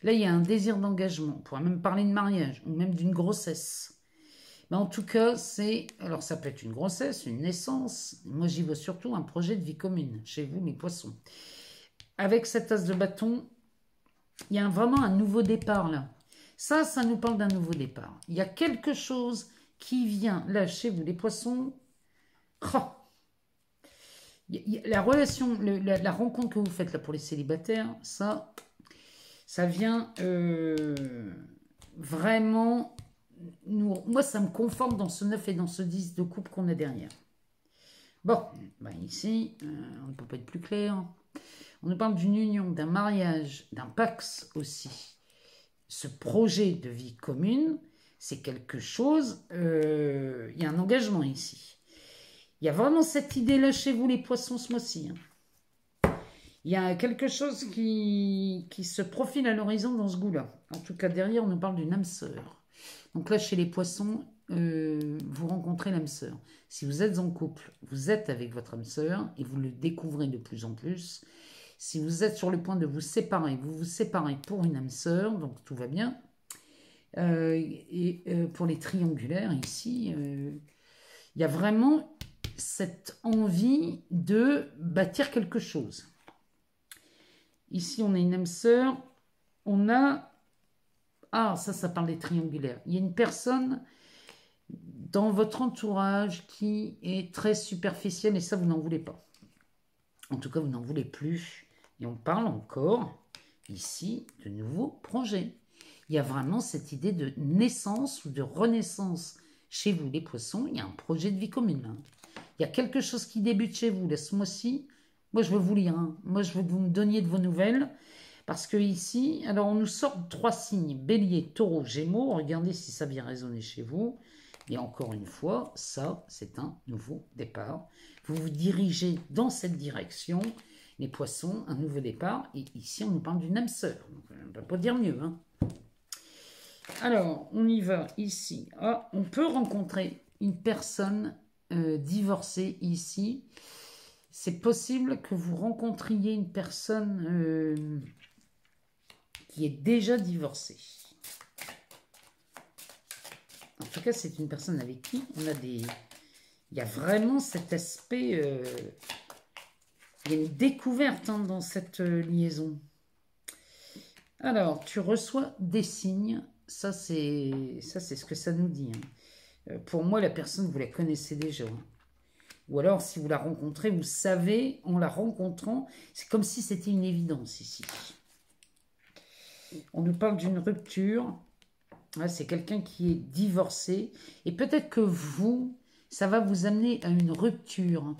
Là, il y a un désir d'engagement. On pourrait même parler de mariage ou même d'une grossesse. Mais en tout cas, c'est... Alors, ça peut être une grossesse, une naissance. Moi, j'y vois surtout un projet de vie commune chez vous, les poissons. Avec cet as de bâton, il y a vraiment un nouveau départ là. Ça nous parle d'un nouveau départ. Il y a quelque chose qui vient là chez vous, les poissons. Oh, la relation, la rencontre que vous faites là pour les célibataires, ça vient vraiment... moi, ça me conforte dans ce 9 et dans ce 10 de coupe qu'on a derrière. Bon, ben ici, on ne peut pas être plus clair. On nous parle d'une union, d'un mariage, d'un pax aussi. Ce projet de vie commune, c'est quelque chose... il y a un engagement ici. Il y a vraiment cette idée-là chez vous, les poissons, ce mois-ci. Hein. Il y a quelque chose qui se profile à l'horizon dans ce goût-là. En tout cas, derrière, on nous parle d'une âme sœur. Donc là, chez les poissons, vous rencontrez l'âme sœur. Si vous êtes en couple, vous êtes avec votre âme sœur et vous le découvrez de plus en plus. Si vous êtes sur le point de vous séparer, vous vous séparez pour une âme sœur, donc tout va bien. Pour les triangulaires, ici, il y a vraiment cette envie de bâtir quelque chose. Ici, on a une âme sœur. On a... Ah, ça parle des triangulaires. Il y a une personne dans votre entourage qui est très superficielle et ça, vous n'en voulez pas. En tout cas, vous n'en voulez plus. Et on parle encore, ici, de nouveaux projets. Il y a vraiment cette idée de naissance ou de renaissance chez vous, les poissons. Il y a un projet de vie commune. Là. Il y a quelque chose qui débute chez vous. Là, ce mois-ci, moi, je veux vous lire. Hein. Moi, je veux que vous me donniez de vos nouvelles. Parce que ici, alors, on nous sort 3 signes. Bélier, taureau, gémeaux. Regardez si ça vient résonner chez vous. Et encore une fois, ça, c'est un nouveau départ. Vous vous dirigez dans cette direction. Les poissons, un nouveau départ. Et ici, on nous parle d'une âme sœur. On ne peut pas dire mieux. Hein. Alors, on y va ici. Ah, on peut rencontrer une personne divorcée ici. C'est possible que vous rencontriez une personne qui est déjà divorcée. En tout cas, c'est une personne avec qui on a des... Il y a vraiment cet aspect... il y a une découverte hein, dans cette liaison. Alors, tu reçois des signes. Ça, c'est ce que ça nous dit. Hein. Pour moi, la personne, vous la connaissez déjà. Hein. Ou alors, si vous la rencontrez, vous savez, en la rencontrant, c'est comme si c'était une évidence ici. On nous parle d'une rupture. C'est quelqu'un qui est divorcé. Et peut-être que vous, ça va vous amener à une rupture. Hein.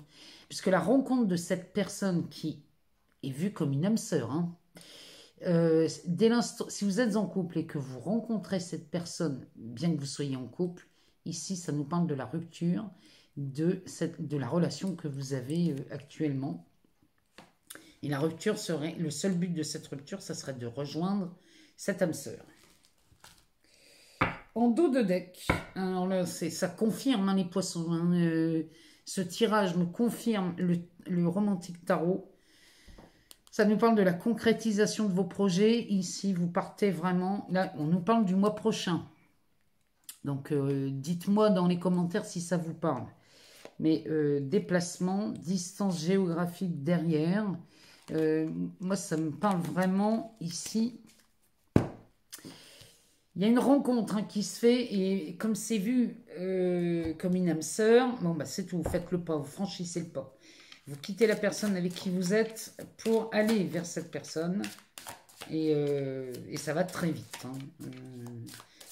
Puisque la rencontre de cette personne qui est vue comme une âme sœur, hein, dès l'instant, si vous êtes en couple et que vous rencontrez cette personne, bien que vous soyez en couple, ici, ça nous parle de la rupture de la relation que vous avez actuellement. Et la rupture serait, le seul but de cette rupture, ça serait de rejoindre cette âme sœur. En dos de deck, alors là, ça confirme hein, les poissons. Hein, ce tirage me confirme le romantique tarot. Ça nous parle de la concrétisation de vos projets. Ici, vous partez vraiment... Là, on nous parle du mois prochain. Donc, dites-moi dans les commentaires si ça vous parle. Mais déplacement, distance géographique derrière, moi ça me parle vraiment ici. Il y a une rencontre qui se fait et comme c'est vu comme une âme sœur, bon bah c'est tout, vous faites le pas, vous franchissez le pas. Vous quittez la personne avec qui vous êtes pour aller vers cette personne et ça va très vite. Hein.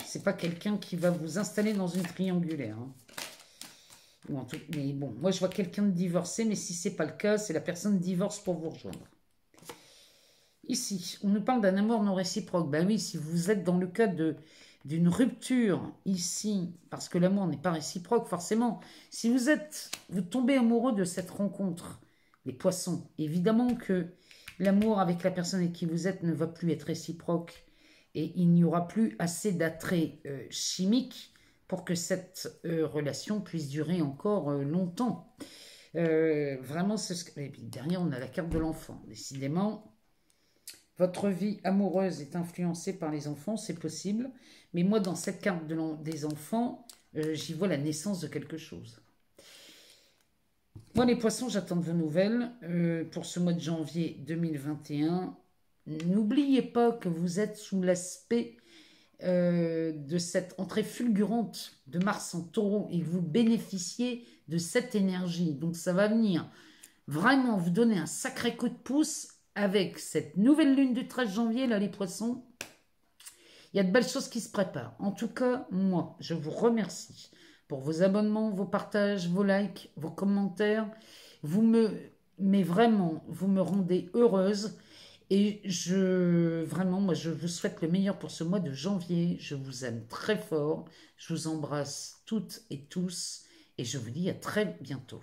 C'est pas quelqu'un qui va vous installer dans une triangulaire. Hein. Ou en tout, mais bon, moi je vois quelqu'un de divorcé, mais si c'est pas le cas, c'est la personne divorce pour vous rejoindre. Ici, on nous parle d'un amour non réciproque. Ben oui, si vous êtes dans le cas d'une rupture ici, parce que l'amour n'est pas réciproque forcément, si vous tombez amoureux de cette rencontre, les poissons, évidemment que l'amour avec la personne avec qui vous êtes ne va plus être réciproque et il n'y aura plus assez d'attrait chimique pour que cette relation puisse durer encore longtemps. Vraiment, c'est ce que... Et puis derrière, on a la carte de l'enfant. Décidément, votre vie amoureuse est influencée par les enfants, c'est possible. Mais moi, dans cette carte des enfants, j'y vois la naissance de quelque chose. Moi, les poissons, j'attends de vos nouvelles pour ce mois de janvier 2021. N'oubliez pas que vous êtes sous l'aspect de cette entrée fulgurante de Mars en taureau et que vous bénéficiez de cette énergie. Donc, ça va venir vraiment vous donner un sacré coup de pouce avec cette nouvelle lune du 13 janvier, là, les poissons. Il y a de belles choses qui se préparent. En tout cas, moi, je vous remercie pour vos abonnements, vos partages, vos likes, vos commentaires. Mais vraiment, vous me rendez heureuse. Et vraiment, moi, je vous souhaite le meilleur pour ce mois de janvier. Je vous aime très fort. Je vous embrasse toutes et tous. Et je vous dis à très bientôt.